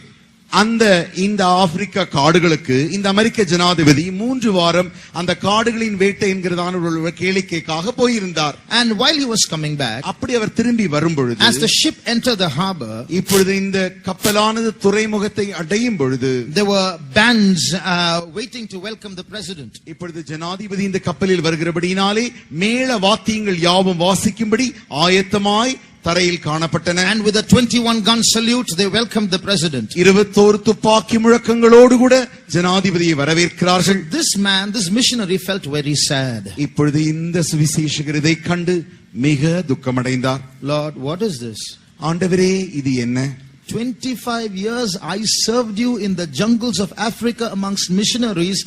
இந்த ஆப்பிரிக்க காடுகளுக்கு இந்த அமெரிக்க ஜனாதிபதி 3 வாரம் அந்த காடுகளின் வேட்டை என்கிறதான ஒரு கேளிக்கைக்காக போயிருந்தார். And while he was coming back, அப்படி அவர் திரும்பி வரும் பொழுது, as the ship entered the harbor, இப்பொழுது இந்த கப்பலானது துறைமுகத்தை அடையும் பொழுது, there were bands waiting to welcome the president. இப்பொழுது ஜனாதிபதி இந்த கப்பலில் வருகிறபடியினாலே மேள வாத்தியங்கள் யாவும் வாசிக்கும்படி ஆயத்தமாய் தரையில் காணப்பட்டன. And with a 21 gun salute, they welcomed the president. 21 துப்பாக்கி முழக்கங்களோடு கூட ஜனாதிபதியை வரவேற்கிறார்கள். This man, this missionary felt very sad. இப்பொழுது இந்த சுவிசேஷகர் இதை கண்டு மிக துக்கமடைந்தார். Lord, what is this? ஆண்டவரே, இது என்ன? 25 years I served you in the jungles of Africa amongst missionaries.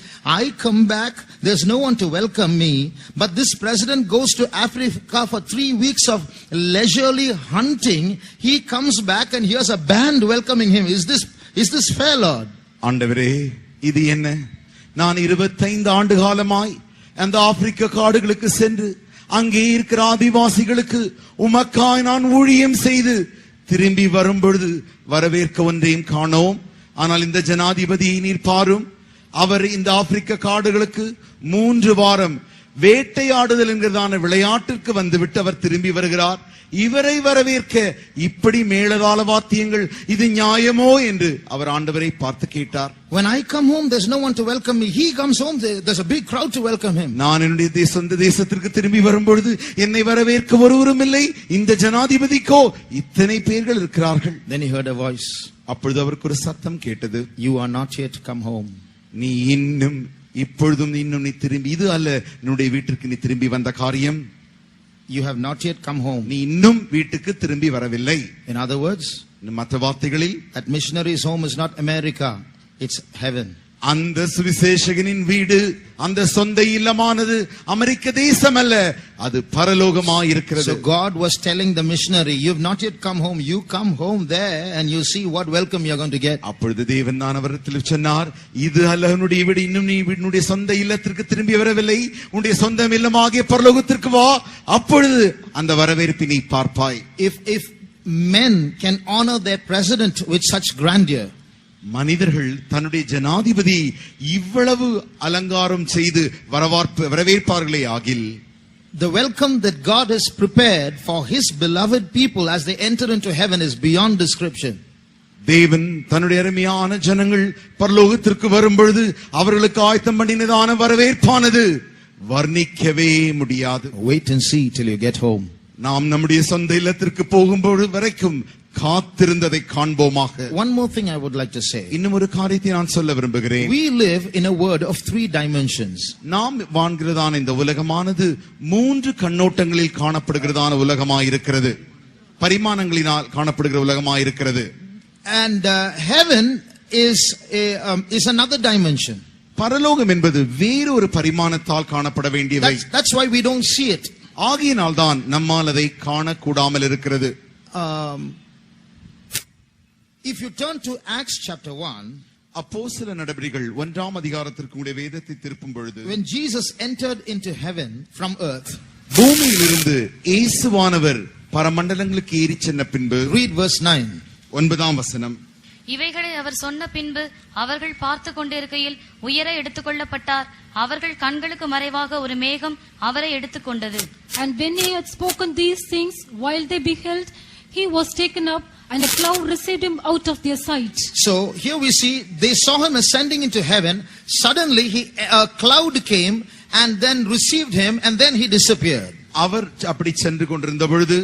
I come back, there's no one to welcome me. But this president goes to Africa for 3 weeks of leisurely hunting. He comes back and here's a band welcoming him. Is this fair, Lord? ஆண்டவரே, இது என்ன? நான் 25 ஆண்டு காலமாய் அந்த ஆப்பிரிக்க காடுகளுக்கு சென்று அங்கே இருக்கிற ஆதிவாசிகளுக்கு உமக்காய் நான் ஊழியம் செய்து திரும்பி வரும்பொழுது வரவேற்க ஒன்றையும் காணோம். ஆனால் இந்த ஜனாதிபதியை நீர் பாரும். அவர் இந்த ஆப்பிரிக்க காடுகளுக்கு 3 வாரம் வேட்டையாடுதல் என்கிறதான விளையாட்டிற்கு வந்துவிட்டு அவர் திரும்பி வருகிறார். இவரை வரவேற்க இப்படி மேளதாள வாத்தியங்கள், இது நியாயமோ என்று அவர் ஆண்டவரை பார்த்து கேட்டார். When I come home, there's no one to welcome me. He comes home, there's a big crowd to welcome him. நான் என்னுடைய சொந்த தேசத்திற்கு திரும்பி வரும்பொழுது என்னை வரவேற்க ஒருவரும் இல்லை. இந்த ஜனாதிபதிக்கோ இத்தனை பேர்கள் இருக்கிறார்கள். Then he heard a voice. அப்பொழுது அவருக்கு ஒரு சத்தம் கேட்டது. You are not yet come home. நீ இப்பொழுதும் நீ திரும்பி, இது அல்ல என்னுடைய வீட்டிற்கு நீ திரும்பி வந்த காரியம். You have not yet come home. நீ இன்னும் வீட்டுக்கு திரும்பி வரவில்லை. In other words, மற்ற வார்த்தைகளில், that missionary's home is not America, it's heaven. அந்த சுவிசேஷகனின் வீடு, அந்த சொந்த இல்லமானது அமெரிக்க தேசம் அல்ல, அது பரலோகமாய் இருக்கிறது. So God was telling the missionary, you've not yet come home, you come home there and you see what welcome you're going to get. அப்பொழுது தேவன் நான் அவரிடத்தில் சொன்னார், இது அல்ல உன்னுடைய வீடு, இன்னும் நீ உன்னுடைய சொந்த இல்லத்திற்கு திரும்பி வரவில்லை, உன்னுடைய சொந்த இல்லமாகிய பரலோகத்திற்கு வா, அப்பொழுது அந்த வரவேற்பை நீ பார்ப்பாய். If men can honor their president with such grandeur, மனிதர்கள் தன்னுடைய ஜனாதிபதி இவ்வளவு அலங்காரம் செய்து வரவேற்பார்களே ஆகில், the welcome that God has prepared for his beloved people as they enter into heaven is beyond description. தேவன் தன்னுடைய அருமையான ஜனங்கள் பரலோகத்திற்கு வரும்பொழுது அவர்களுக்கு ஆயத்தம் பண்ணினதான வரவேற்பானது வர்ணிக்கவே முடியாது. Wait and see till you get home. நாம் நம்முடைய சொந்த இல்லத்திற்கு போகும்போது வரைக்கும் காத்திருந்ததை காண்போமாக. One more thing I would like to say. இன்னும் ஒரு காரியத்தை நான் சொல்ல விரும்புகிறேன். We live in a world of 3 dimensions. நாம் வாழ்கிறதான இந்த உலகமானது 3 கண்ணோட்டங்களில் காணப்படுகிறதான உலகமாயிருக்கிறது, பரிமாணங்களினால் காணப்படுகிற உலகமாயிருக்கிறது. And heaven is another dimension. பரலோகம் என்பது வேறொரு பரிமாணத்தால் காணப்பட வேண்டியவை. That's why we don't see it. ஆகையினால் தான் நம்மால் அதை காணக்கூடாமல் இருக்கிறது. If you turn to Acts chapter 1, அப்போஸ்தல நடபடிகள் 1ஆம் அதிகாரத்திற்கு உடைய வேதத்தை திருப்பும் பொழுது, when Jesus entered into heaven from earth, பூமியிலிருந்து இயேசுவானவர் பரமண்டலங்களுக்கு ஏறி சென்ற பின்பு, read verse 9. 9ஆம் வசனம். இவைகளை அவர் சொன்ன பின்பு அவர்கள் பார்த்து கொண்டிருக்கையில் உயர எடுத்துக்கொள்ளப்பட்டார். அவர்கள் கண்களுக்கு மறைவாக ஒரு மேகம் அவரை எடுத்துக்கொண்டது. And when he had spoken these things, while they beheld, he was taken up, and a cloud received him out of their sight. So here we see they saw him ascending into heaven. Suddenly a cloud came and then received him, and then he disappeared. அவர் அப்படி சென்று கொண்டிருந்த பொழுது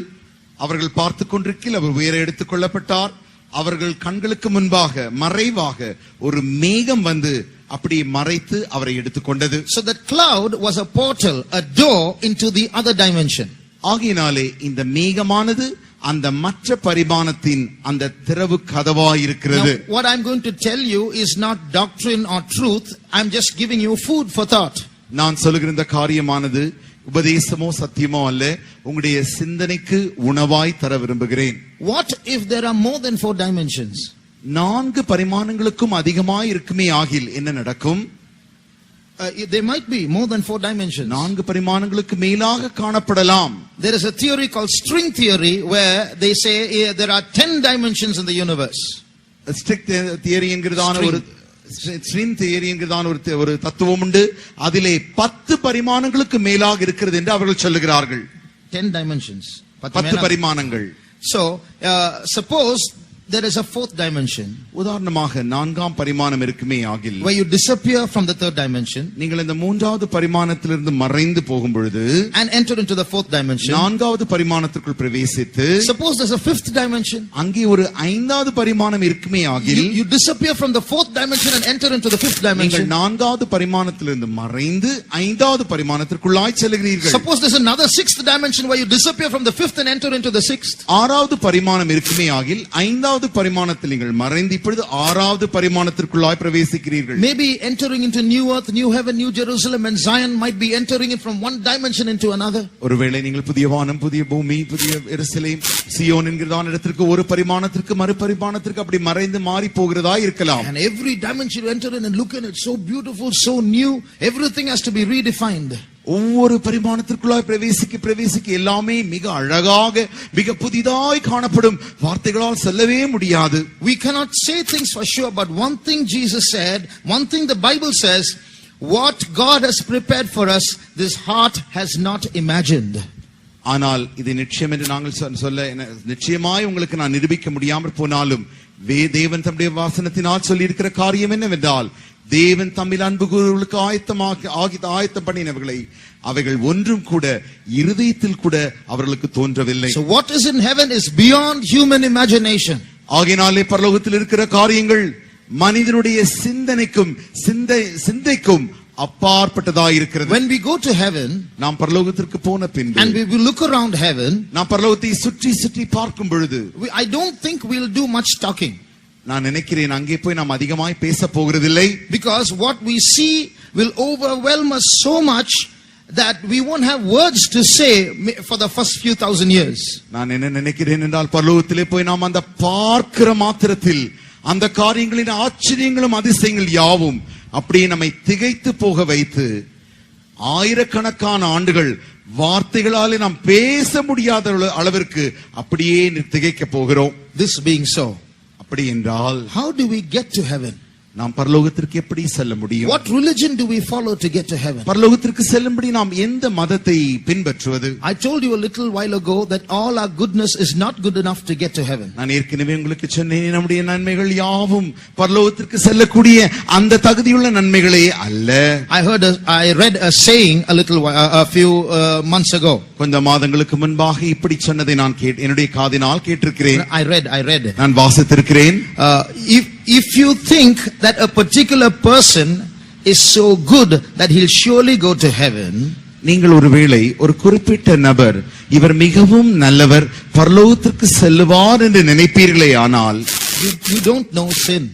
அவர்கள் பார்த்து கொண்டிருக்கையில் அவர் உயர எடுத்துக் கொள்ளப்பட்டார். அவர்கள் கண்களுக்கு முன்பாக மறைவாக ஒரு மேகம் வந்து அப்படி மறைத்து அவரை எடுத்துக்கொண்டது. So the cloud was a portal, a door into the other dimension. ஆகையினாலே இந்த மேகமானது அந்த மற்ற பரிமாணத்தின் அந்த திறவு கதவாய் இருக்கிறது. Now, what I'm going to tell you is not doctrine or truth. I'm just giving you food for thought. நான் சொல்லுகிற இந்த காரியமானது உபதேசமோ சத்தியமோ அல்ல, உங்களுடைய சிந்தனைக்கு உணவாய் தர விரும்புகிறேன். What if there are more than 4 dimensions? 4 பரிமாணங்களுக்கும் அதிகமாய் இருக்குமே ஆகில் என்ன நடக்கும்? There might be more than 4 dimensions. 4 பரிமாணங்களுக்கு மேலாக காணப்படலாம். There is a theory called string theory where they say there are 10 dimensions in the universe. String theory என்கிறதான ஒரு string theory என்கிறதான ஒரு தத்துவம் உண்டு. அதிலே 10 பரிமாணங்களுக்கு மேலாக இருக்கிறது என்று அவர்கள் சொல்லுகிறார்கள். 10 dimensions. 10 பரிமாணங்கள். So suppose there is a fourth dimension உதாரணமாக நான்காம் பரிமாணம் இருக்குமே ஆகில் where you disappear from the third dimension நீங்கள் இந்த மூன்றாவது பரிமாணத்திலிருந்து மறைந்து போகும் பொழுது and enter into the fourth dimension. நான்காவது பரிமாணத்திற்குள் பிரவேசித்து Suppose there's a fifth dimension. அங்கே ஒரு ஐந்தாவது பரிமாணம் இருக்குமே ஆகில் You disappear from the fourth dimension and enter into the fifth நீங்கள் dimension. நான்காவது பரிமாணத்திலிருந்து மறைந்து ஐந்தாவது பரிமாணத்திற்குள்ளாய் செல்கிறீர்கள். Suppose there's another sixth dimension where you disappear from the fifth and enter into the sixth. ஆறாவது பரிமாணம் இருக்குமே ஆகில் ஐந்தாவது பரிமாணத்தில் நீங்கள் மறைந்து இப்பொழுது ஆறாவது பரிமாணத்திற்குள்ளாய் பிரவேசிக்கிறீர்கள். Maybe entering into new earth, new heaven, new Jerusalem and Zion might be entering it from one dimension into another. ஒருவேளை நீங்கள் புதிய வானம், புதிய பூமி, புதிய எருசலேம், சியோன் என்கிறதான இடத்திற்கு ஒரு பரிமாணத்திற்கு மறு பரிமாணத்திற்கு அப்படி மறைந்து மாறி போகிறதா இருக்கலாம். And every dimension you enter in and look in it, so beautiful, so new, everything has to be redefined. ஒவ்வொரு பரிமாணத்திற்குள்ளாய் பிரவேசிக்க எல்லாமே மிக அழகாக மிக புதிதாய் காணப்படும். வார்த்தைகளால் சொல்லவே முடியாது. We cannot say things for sure, but one thing Jesus said, one thing the Bible says, what God has prepared for us, this heart has not imagined. ஆனால் இது நிச்சயம் என்று நாங்கள் சொல்ல நிச்சயமாய் உங்களுக்கு நான் நிரூபிக்க முடியாமல் போனாலும் தேவன் தம்முடைய வாசனத்தினால் சொல்லி இருக்கிற காரியம் என்னவென்றால் தேவன் தம்மில் அன்பு கூறுவர்களுக்கு ஆயத்தம் பண்ணினவர்களை அவைகள் ஒன்றும் கூட இருதயத்தில் கூட அவர்களுக்கு தோன்றவில்லை. So what is in heaven is beyond human imagination. ஆகையினாலே பரலோகத்தில் இருக்கிற காரியங்கள் மனிதனுடைய சிந்தைக்கும் அப்பாற்பட்டதாய் இருக்கிறது. When we go to heaven, நாம் பரலோகத்திற்கு போன பின்பு and we will look around heaven, நாம் பரலோகத்தை சுற்றி பார்க்கும் பொழுது I don't think we'll do much talking. நான் நினைக்கிறேன் அங்கே போய் நாம் அதிகமாய் பேச போகிறதில்லை. Because what we see will overwhelm us so much that we won't have words to say for the first few thousand years. நான் என்ன நினைக்கிறேன் என்றால் பரலோகத்திலே போய் நாம் அந்த பார்க்கிற மாத்திரத்தில் அந்த காரியங்களின் ஆச்சரியங்களும் அதிசயங்கள் யாவும் அப்படியே நம்மை திகைத்து போக வைத்து ஆயிரக்கணக்கான ஆண்டுகள் வார்த்தைகளாலே நாம் பேச முடியாத அளவிற்கு அப்படியே திகைக்க போகிறோம். This being so, அப்படி என்றால் how do we get to heaven? நாம் பரலோகத்திற்கு எப்படி செல்ல முடியும்? What religion do we follow to get to heaven? பரலோகத்திற்கு செல்லும்படி நாம் எந்த மதத்தை பின்பற்றுவது? I told you a little while ago that all our goodness is not good enough to get to heaven. நான் ஏற்கனவே உங்களுக்கு சொன்னேன் நம்முடைய நன்மைகள் யாவும் பரலோகத்திற்கு செல்லக்கூடிய அந்த தகுதியுள்ள நன்மைகளே அல்ல. I read a saying a few months ago. கொஞ்ச மாதங்களுக்கு முன்பாக இப்படி சொன்னதை நான் என்னுடைய காதினால் கேட்டிருக்கிறேன். I read. நான் வாசித்திருக்கிறேன். If you think that a particular person is so good that he'll surely go to heaven, நீங்கள் ஒருவேளை ஒரு குறிப்பிட்ட நபர் இவர் மிகவும் நல்லவர் பரலோகத்திற்கு செல்லுவார் என்று நினைப்பீர்களே ஆனால் you don't know sin.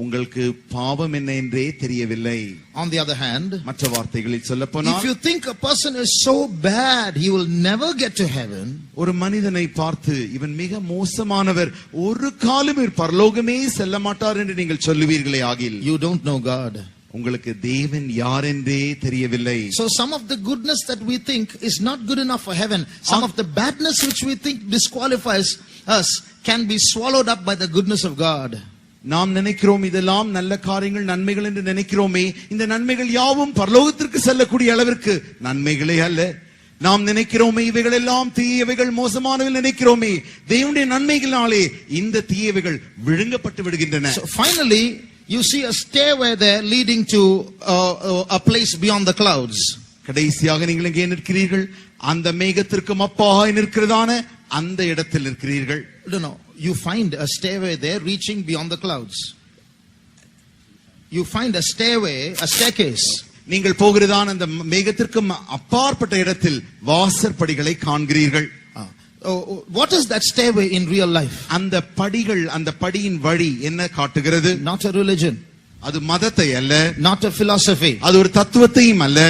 உங்களுக்கு பாவம் என்ன என்றே தெரியவில்லை. On the other hand, மற்ற வார்த்தைகளில் சொல்லப்போனால் if you think a person is so bad he will never get to heaven, ஒரு மனிதனை பார்த்து இவன் மிக மோசமானவர் ஒரு காலம் பரலோகமே செல்ல மாட்டார் என்று நீங்கள் சொல்லுவீர்களே ஆகில் you don't know God. உங்களுக்கு தேவன் யார் என்றே தெரியவில்லை. So some of the goodness that we think is not good enough for heaven, some of the badness which we think disqualifies us can be swallowed up by the goodness of God. நாம் நினைக்கிறோம் இதெல்லாம் நல்ல காரியங்கள் நன்மைகள் என்று நினைக்கிறோமே, இந்த நன்மைகள் யாவும் பரலோகத்திற்கு செல்லக்கூடிய அளவிற்கு நன்மைகளே அல்ல. நாம் நினைக்கிறோமே இவைகள் எல்லாம் தீயவைகள் மோசமானவைகள் நினைக்கிறோமே, தேவனுடைய நன்மைகளாலே இந்த தீயவைகள் விழுங்கப்பட்டு விடுகின்றன. So finally you see a stairway there leading to a place beyond the clouds. கடைசியாக நீங்கள் எங்கே நிற்கிறீர்கள்? அந்த மேகத்திற்கு அப்பாய் நிற்கிறதான அந்த இடத்தில் நிற்கிறீர்கள். No, you find a stairway there reaching beyond the clouds. You find a staircase. நீங்கள் போகிறதான அந்த மேகத்திற்கு அப்பாற்பட்ட இடத்தில் வாசற்படிகளை காண்கிறீர்கள். What is that stairway in real life? அந்த படிகள், அந்த படியின் வழி என்ன காட்டுகிறது? Not a religion. அது மதத்தை அல்ல. Not a philosophy. அது ஒரு தத்துவத்தையும் அல்ல.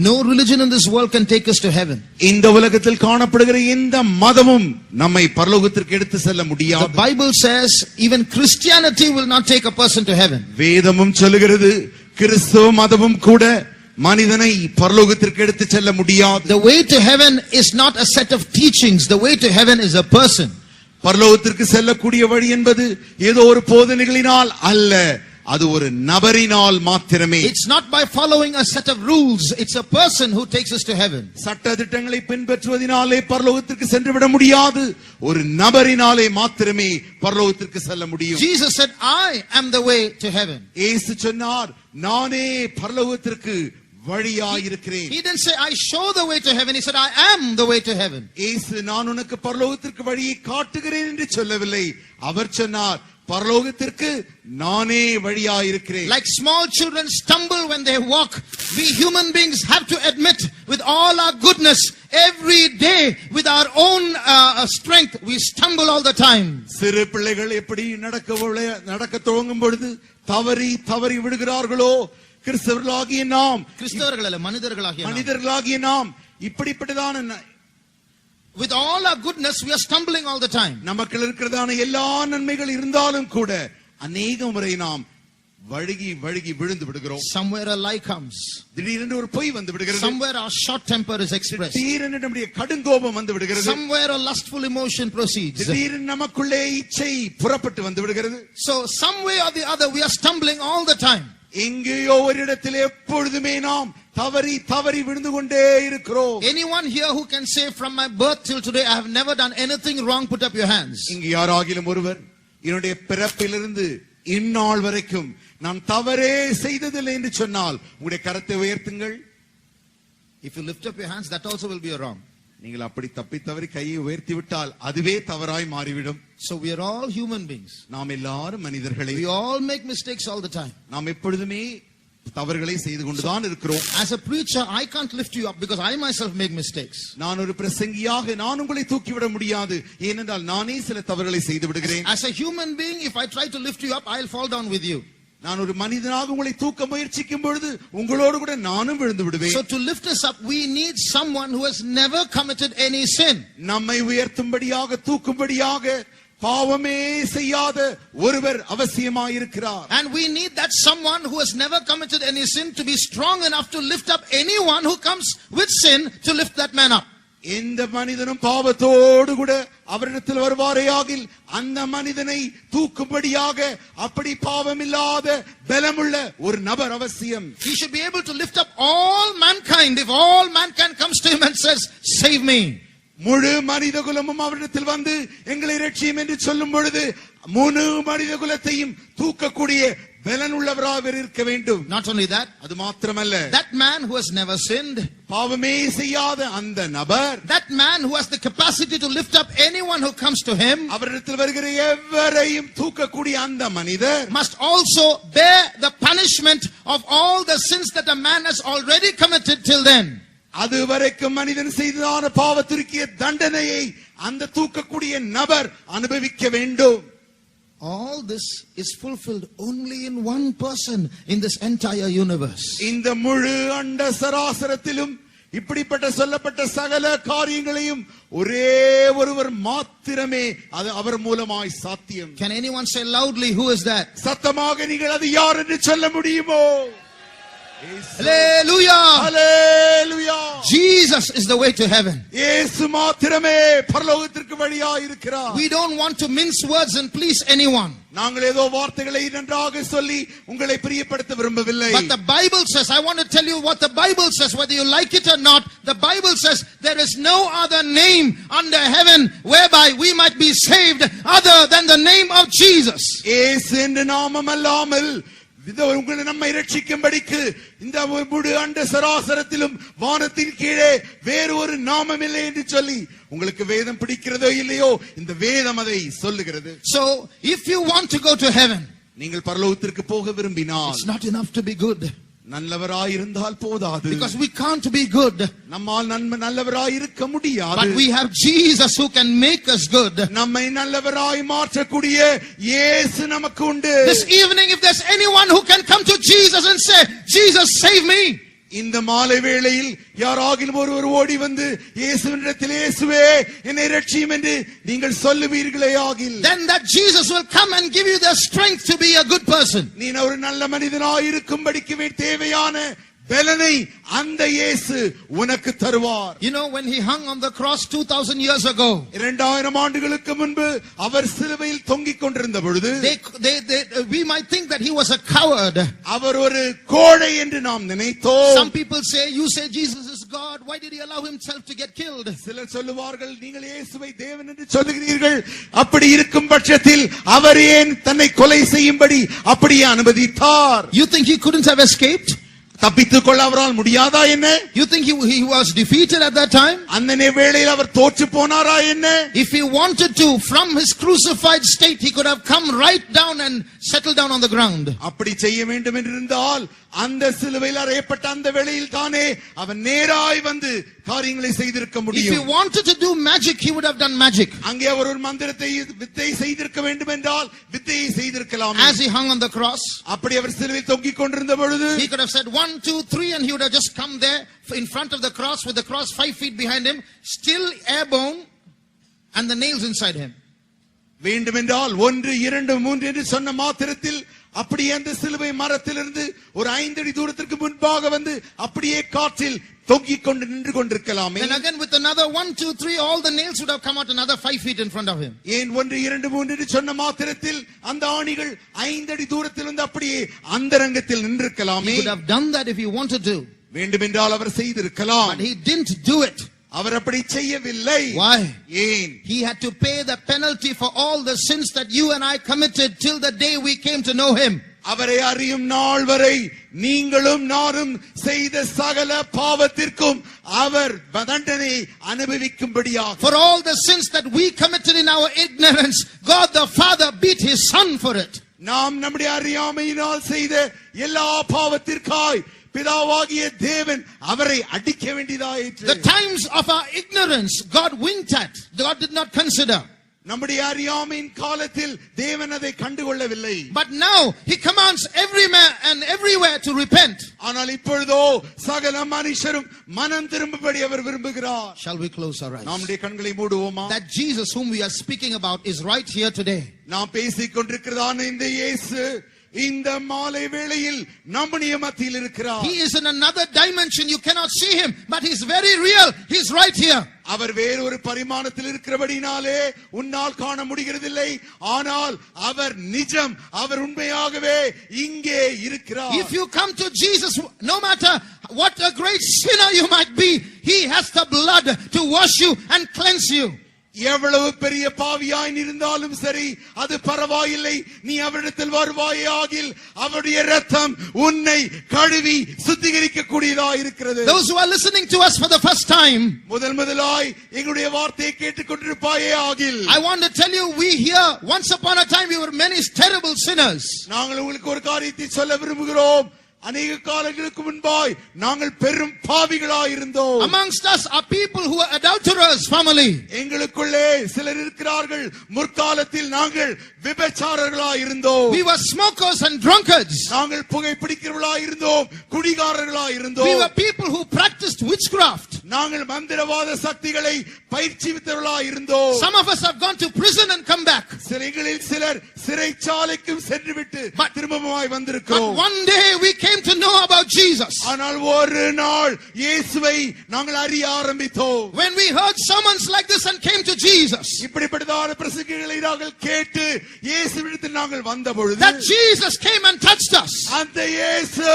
No religion in this world can take us to heaven. இந்த உலகத்தில் காணப்படுகிற எந்த மதமும் நம்மை பரலோகத்திற்கு எடுத்து செல்ல முடியாது. The Bible says even Christianity will not take a person to heaven. வேதமும் சொல்லுகிறது கிறிஸ்தவ மதமும் கூட மனிதனை பரலோகத்திற்கு எடுத்து செல்ல முடியாது. The way to heaven is not a set of teachings. The way to heaven is a person. பரலோகத்திற்கு செல்லக்கூடிய வழி என்பது ஏதோ ஒரு போதனைகளினால் அல்ல, அது ஒரு நபரினால் மாத்திரமே. It's not by following a set of rules. It's a person who takes us to heaven. சட்ட திட்டங்களை பின்பற்றுவதினாலே பரலோகத்திற்கு சென்று விட முடியாது. ஒரு நபரினாலே மாத்திரமே பரலோகத்திற்கு செல்ல முடியும். Jesus said, I am the way to heaven. இயேசு சொன்னார், நானே பரலோகத்திற்கு வழியாயிருக்கிறேன். He didn't say, I show the way to heaven. He said, I am the way to heaven. இயேசு நான் உனக்கு பரலோகத்திற்கு வழியை காட்டுகிறேன் என்று சொல்லவில்லை. அவர் சொன்னார், பரலோகத்திற்கு நானே வழியாயிருக்கிறேன். Like small children stumble when they walk, we human beings have to admit with all our goodness, every day with our own strength, we stumble all the time. சிறு பிள்ளைகள் எப்படி நடக்க துவங்கும் பொழுது தவறி விடுகிறார்களோ, கிறிஸ்தவர்களாகிய நாம், கிறிஸ்தவர்கள் அல்ல, மனிதர்களாகிய நாம் இப்படிப்பட்டதான with all our goodness we are stumbling all the time. நமக்கு இருக்கிறதான எல்லா நன்மைகள் இருந்தாலும் கூட அநேக முறை நாம் வழுகி விழுந்து விடுகிறோம். Somewhere a lie comes. திடீரென்று ஒரு பொய் வந்து விடுகிறது. Somewhere our short temper is expressed. திடீரென்று நம்முடைய கடுங்கோபம் வந்து விடுகிறது. Somewhere a lustful emotion proceeds. திடீரென்று நமக்குள்ளே இச்சை புறப்பட்டு வந்து விடுகிறது. So some way or the other we are stumbling all the time. எங்கேயோ ஒரு இடத்தில் எப்பொழுதுமே நாம் தவறி விழுந்து கொண்டே இருக்கிறோம். Anyone here who can say from my birth till today I have never done anything wrong, put up your hands. இங்கு யாராகிலும் ஒருவர் என்னுடைய பிறப்பிலிருந்து இந்நாள் வரைக்கும் நான் தவறே செய்ததில்லை என்று சொன்னால் உங்களுடைய கரத்தை உயர்த்துங்கள். If you lift up your hands, that also will be a wrong. நீங்கள் அப்படி தவறி கையை உயர்த்தி விட்டால் அதுவே தவறாய் மாறிவிடும். So we are all human beings. நாம் எல்லாரும் மனிதர்களே. We all make mistakes all the time. நாம் எப்பொழுதுமே தவறுகளை செய்து கொண்டுதான் இருக்கிறோம். As a preacher I can't lift you up because I myself make mistakes. நான் ஒரு பிரசங்கியாக நான் உங்களை தூக்கி விட முடியாது, ஏனென்றால் நானே சில தவறுகளை செய்து விடுகிறேன். As a human being, if I try to lift you up, I'll fall down with you. நான் ஒரு மனிதனாக உங்களை தூக்க முயற்சிக்கும் பொழுது உங்களோடு கூட நானும் விழுந்து விடுவேன். So to lift us up we need someone who has never committed any sin. நம்மை உயர்த்தும்படியாக தூக்கும்படியாக பாவமே செய்யாத ஒருவர் அவசியமாயிருக்கிறார். And we need that someone who has never committed any sin to be strong enough to lift up anyone who comes with sin, to lift that man up. எந்த மனிதனும் பாவத்தோடு கூட அவரிடத்தில் வருவாரேயாகில் அந்த மனிதனை தூக்கும்படியாக அப்படி பாவமில்லாத பலமுள்ள ஒரு நபர் அவசியம். He should be able to lift up all mankind. If all mankind comes to him and says, save me, முழு மனித குலமும் அவரிடத்தில் வந்து எங்களை இரட்சியும் என்று சொல்லும் பொழுது முழு மனித குலத்தையும் தூக்கக்கூடிய பலனுள்ளவராக இருக்க வேண்டும். Not only that, அது மாத்திரமல்ல, that man who has never sinned, பாவமே செய்யாத அந்த நபர், that man who has the capacity to lift up anyone who comes to him, அவரிடத்தில் வருகிற எவரையும் தூக்கக்கூடிய அந்த மனிதர் must also bear the punishment of all the sins that a man has already committed till then. அதுவரைக்கும் மனிதன் செய்ததான பாவத்திற்கிய தண்டனையை அந்த தூக்கக்கூடிய நபர் அனுபவிக்க வேண்டும். All this is fulfilled only in one person in this entire universe. இந்த முழு அண்ட சராசரத்திலும் இப்படிப்பட்ட சொல்லப்பட்ட சகல காரியங்களையும் ஒரே ஒருவர் மாத்திரமே அது அவர் மூலமாய் சாத்தியம். Can anyone say loudly, who is that? சத்தமாக நீங்கள் அது யார் என்று சொல்ல முடியுமோ? Hallelujah! Hallelujah! Jesus is the way to heaven. இயேசு மாத்திரமே பரலோகத்திற்கு வழியாய் இருக்கிறார். We don't want to mince words and please anyone. நாங்கள் ஏதோ வார்த்தைகளை நன்றாக சொல்லி உங்களை பிரியப்படுத்த விரும்பவில்லை. But the Bible says, I want to tell you what the Bible says, whether you like it or not. The Bible says there is no other name under heaven whereby we might be saved other than the name of Jesus. இயேசு என்ற நாமம் அல்லாமல் உங்களை நம்மை இரட்சிக்கும்படிக்கு இந்த முழு அண்ட சராசரத்திலும் வானத்தின் கீழே வேறு ஒரு நாமம் இல்லை என்று சொல்லி உங்களுக்கு வேதம் பிடிக்கிறதோ இல்லையோ இந்த வேதம் அதை சொல்லுகிறது. So if you want to go to heaven, நீங்கள் பரலோகத்திற்கு போக விரும்பினால் it's not enough to be good. நல்லவராய் இருந்தால் போதாது. Because we can't be good. நம்மால் நல்லவராய் இருக்க முடியாது. But we have Jesus who can make us good. நம்மை நல்லவராய் மாற்றக்கூடிய இயேசு நமக்கு உண்டு. This evening, if there's anyone who can come to Jesus and say, Jesus, save me, இந்த மாலை வேளையில் யாராகிலும் ஒருவர் ஓடி வந்து இயேசுவினிடத்தில் இயேசுவே என்னை இரட்சியும் என்று நீங்கள் சொல்லுவீர்களே ஆகில், then that Jesus will come and give you the strength to be a good person. நீ ஒரு நல்ல மனிதனாய் இருக்கும்படிக்கு தேவையான பலனை அந்த இயேசு உனக்கு தருவார். You know, when he hung on the cross 2000 years ago, 2000 ஆண்டுகளுக்கு முன்பு அவர் சிலுவையில் தொங்கிக் கொண்டிருந்த பொழுது we might think that he was a coward. அவர் ஒரு கோழை என்று நாம் நினைத்தோம். Some people say, you say Jesus is God, why did he allow himself to get killed? சிலர் சொல்லுவார்கள், நீங்கள் இயேசுவை தேவன் என்று சொல்லுகிறீர்கள், அப்படி இருக்கும் பட்சத்தில் அவர் ஏன் தன்னை கொலை செய்யும்படி அப்படியே அனுமதித்தார்? You think he couldn't have escaped? தப்பித்துக் கொள்ள அவரால் முடியாதா என்ன? You think he was defeated at that time? அந்த வேளையில் அவர் தோற்று போனாரா என்ன? If he wanted to, from his crucified state, he could have come right down and settled down on the ground. அப்படி செய்ய வேண்டும் என்றிருந்தால் அந்த சிலுவையில் அறையப்பட்ட அந்த வேளையில் தானே அவன் நேராய் வந்து காரியங்களை செய்திருக்க முடியும். If he wanted to do magic, he would have done magic. அங்கே அவர் ஒரு மந்திரத்தை வித்தை செய்திருக்க வேண்டும் என்றால் வித்தையை செய்திருக்கலாம். As he hung on the cross, அப்படி அவர் சிலுவையில் தொங்கிக் கொண்டிருந்த பொழுது he could have said 1, 2, 3 and he would have just come there in front of the cross with the cross 5 feet behind him, still airborne and the nails inside him. வேண்டுமென்றால் 1, 2, 3 என்று சொன்ன மாத்திரத்தில் அப்படியே அந்த சிலுவை மரத்திலிருந்து ஒரு 5 அடி தூரத்திற்கு முன்பாக வந்து அப்படியே காற்றில் தொங்கிக் கொண்டு நின்று கொண்டிருக்கலாமே. Then again with another 1, 2, 3 all the nails would have come out another 5 feet in front of him. ஏன் 1, 2, 3 என்று சொன்ன மாத்திரத்தில் அந்த ஆணிகள் 5 அடி தூரத்தில் வந்து அப்படியே அந்தரங்கத்தில் நின்றிருக்கலாமே. He could have done that if he wanted to. வேண்டுமென்றால் அவர் செய்திருக்கலாம். But he didn't do it. அவர் அப்படி செய்யவில்லை. Why? ஏன்? He had to pay the penalty for all the sins that you and I committed till the day we came to know him. அவரை அறியும் நாள் வரை நீங்களும் நானும் செய்த சகல பாவத்திற்கும் அவர் தண்டனை அனுபவிக்கும்படியாக. For all the sins that we committed in our ignorance, God the Father beat his son for it. நாம் நம்முடைய அறியாமையினால் செய்த எல்லா பாவத்திற்காய் பிதாவாகிய தேவன் அவரை அடிக்க வேண்டியதாயிற்று. The times of our ignorance God winked at. God did not consider. நம்முடைய அறியாமையின் காலத்தில் தேவன் அதை கண்டுகொள்ளவில்லை. But now he commands every man and everywhere to repent. ஆனால் இப்பொழுதோ சகல மனுஷரும் மனம் திரும்பும்படி அவர் விரும்புகிறார். Shall we close our eyes? நம்முடைய கண்களை மூடுவோமா? That Jesus whom we are speaking about is right here today. நாம் பேசிக் கொண்டிருக்கிறதான இந்த இயேசு இந்த மாலை வேளையில் நம்முடைய மத்தியில் இருக்கிறார். He is in another dimension. You cannot see him, but he's very real. He's right here. அவர் வேறொரு பரிமாணத்தில் இருக்கிறபடினாலே உன்னால் காண முடிகிறதில்லை. ஆனால் அவர் நிஜம், அவர் உண்மையாகவே இங்கே இருக்கிறார். If you come to Jesus, no matter what a great sinner you might be, he has the blood to wash you and cleanse you. எவ்வளவு பெரிய பாவியாய் இருந்தாலும் சரி, அது பரவாயில்லை. நீ அவரிடத்தில் வருவாயாகில் அவருடைய இரத்தம் உன்னை கழுவி சுத்திகரிக்க கூடியதாய் இருக்கிறது. Those who are listening to us for the first time, முதலாய் எங்களுடைய வார்த்தையை கேட்டுக்கொண்டிருப்பாயே ஆகில், I want to tell you, we here once upon a time we were many terrible sinners. நாங்கள் உங்களுக்கு ஒரு காரியத்தை சொல்ல விரும்புகிறோம். அநேக காலங்களுக்கு முன்பாய் நாங்கள் பெரும் பாவிகளாய் இருந்தோம். Amongst us are people who are adulterers, family. எங்களுக்குள்ளே சிலர் இருக்கிறார்கள், முற்காலத்தில் நாங்கள் விபச்சாரர்களாய் இருந்தோம். We were smokers and drunkards. நாங்கள் புகைப்பிடிக்கிறவர்களாய் இருந்தோம், குடிகாரர்களாய் இருந்தோம். We were people who practiced witchcraft. நாங்கள் மந்திரவாத சக்திகளை பயிற்சிவித்தவர்களாய் இருந்தோம். Some of us have gone to prison and come back. சிறைகளில் சிலர் சிறைச்சாலைக்கும் சென்றுவிட்டு திரும்பமாய் வந்திருக்கிறோம். But one day we came to know about Jesus. ஆனால் ஒரு நாள் இயேசுவை நாங்கள் அறிய ஆரம்பித்தோம். When we heard sermons like this and came to Jesus, இப்படிப்பட்டதான பிரசங்கிகளை நாங்கள் கேட்டு இயேசுவிடத்தில் நாங்கள் வந்த பொழுது, that Jesus came and touched us. அந்த இயேசு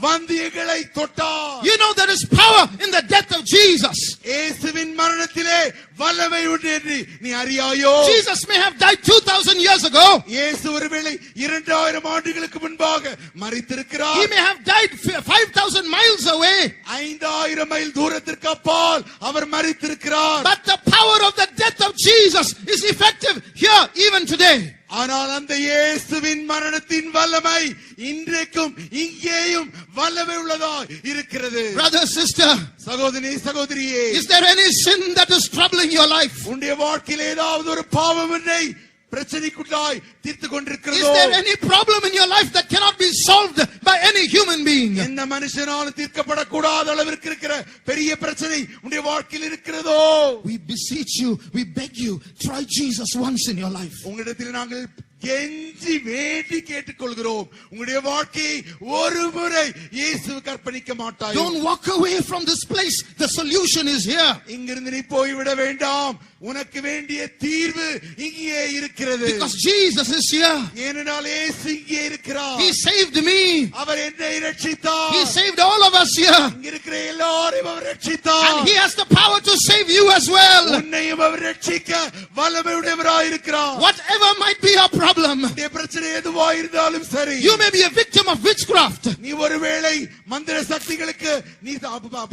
வந்து எங்களை தொட்டார். You know there is power in the death of Jesus. இயேசுவின் மரணத்திலே வல்லமை உண்டு என்று நீ அறியாயோ? Jesus may have died 2000 years ago. இயேசு ஒருவேளை 2000 ஆண்டுகளுக்கு முன்பாக மரித்திருக்கிறார். He may have died 5000 miles away. 5000 mile தூரத்திற்கு அப்பால் அவர் மரித்திருக்கிறார். But the power of the death of Jesus is effective here even today. ஆனால் அந்த இயேசுவின் மரணத்தின் வல்லமை இன்றைக்கும் இங்கேயும் வல்லமை உள்ளதாய் இருக்கிறது. Brother, sister, சகோதரி, சகோதரியே, is there any sin that is troubling your life? உன்னுடைய வாழ்க்கையில் ஏதாவது ஒரு பாவம் என்னை பிரச்சனைக்குள்ளாய் தீர்த்து கொண்டிருக்கிறதோ? Is there any problem in your life that cannot be solved by any human being? எந்த மனுஷனாலும் தீர்க்கப்படக்கூடாத அளவிற்கு இருக்கிற பெரிய பிரச்சனை உன்னுடைய வாழ்க்கையில் இருக்கிறதோ? We beseech you, we beg you, try Jesus once in your life. உங்களிடத்தில் நாங்கள் கெஞ்சி வேண்டி கேட்டுக்கொள்கிறோம். உங்களுடைய வாழ்க்கையை ஒரு முறை இயேசுவுக்கு அர்ப்பணிக்க மாட்டாய். Don't walk away from this place. The solution is here. இங்கிருந்து நீ போய்விட வேண்டாம். உனக்கு வேண்டிய தீர்வு இங்கே இருக்கிறது. Because Jesus is here. ஏனென்றால் இயேசு இங்கே இருக்கிறார். He saved me. அவர் என்னை ரட்சித்தார். He saved all of us here. இங்க இருக்கிற எல்லாரையும் அவர் ரட்சித்தார். And He has the power to save you as well. உன்னையும் அவர் ரட்சிக்க வல்லமையுடையவராய் இருக்கிறார். Whatever might be your problem. உன்னுடைய பிரச்சனை எதுவா இருந்தாலும் சரி. You may be a victim of witchcraft. நீ ஒருவேளை மந்திர சக்திகளுக்கு நீ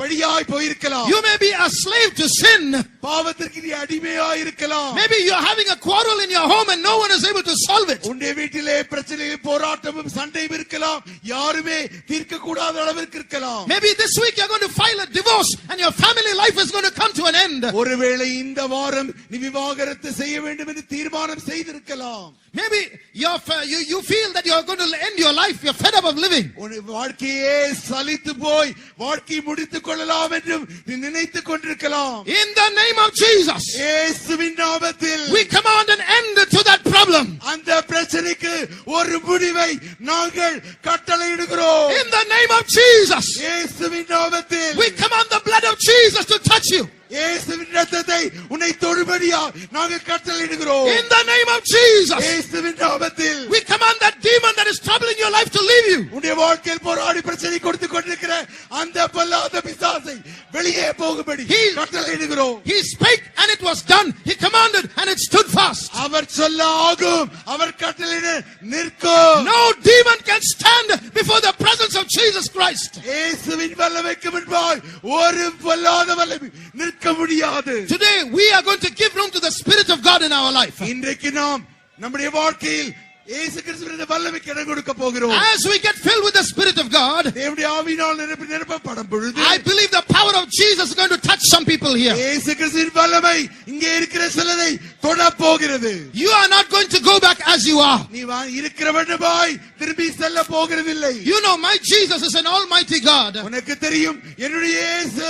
பலியாய் போயிருக்கலாம். You may be a slave to sin. பாவத்திற்கு நீ அடிமையாய் இருக்கலாம். Maybe you're having a quarrel in your home and no one is able to solve it. உன்னுடைய வீட்டிலே பிரச்சனையும் போராட்டமும் சண்டையும் இருக்கலாம். யாருமே தீர்க்க கூடாத அளவிற்கு இருக்கலாம். Maybe this week you're going to file a divorce and your family life is going to come to an end. ஒருவேளை இந்த வாரம் நீ விவாகரத்து செய்ய வேண்டும் என்று தீர்மானம் செய்திருக்கலாம். Maybe you feel that you're going to end your life. You're fed up of living. உன் வாழ்க்கையே சலித்து போய் வாழ்க்கை முடித்துக் கொள்ளலாம் என்று நீ நினைத்துக் கொண்டிருக்கலாம். In the name of Jesus, இயேசுவின் நாமத்தில் we command an end to that problem. அந்த பிரச்சனைக்கு ஒரு முடிவை நாங்கள் கட்டளையிடுகிறோம். In the name of Jesus, இயேசுவின் நாமத்தில் we command the blood of Jesus to touch you. இயேசுவின் இரத்தத்தை உன்னை தொடும்படியா நாங்கள் கட்டளையிடுகிறோம். In the name of Jesus, இயேசுவின் நாமத்தில் we command that demon that is troubling your life to leave you. உன்னுடைய வாழ்க்கையில் போராடி பிரச்சனை கொடுத்துக் கொண்டிருக்கிற அந்த பொல்லாத பிசாசை வெளியே போகும்படி கட்டளையிடுகிறோம். He spake and it was done. He commanded and it stood fast. அவர் சொல்ல ஆகும், அவர் கட்டளையிட நிற்கும். No demon can stand before the presence of Jesus Christ. இயேசுவின் வல்லமைக்கு முன்பாய் ஒரு பொல்லாத வல்லமை நிற்க முடியாது. Today we are going to give room to the Spirit of God in our life. இன்றைக்கு நாம் நம்முடைய வாழ்க்கையில் இயேசு கிறிஸ்துவின் வல்லமைக்கு இடம் கொடுக்க போகிறோம். As we get filled with the Spirit of God, தேவனுடைய ஆவியினால் நிரப்பப்படும் பொழுது I believe the power of Jesus is going to touch some people here. இயேசு கிறிஸ்துவின் வல்லமை இங்கே இருக்கிற சிலரை தொட போகிறது. You are not going to go back as you are. நீ இருக்கிறவனாய் திரும்பி செல்ல போகிறதில்லை. You know my Jesus is an almighty God. உனக்கு தெரியும் என்னுடைய இயேசு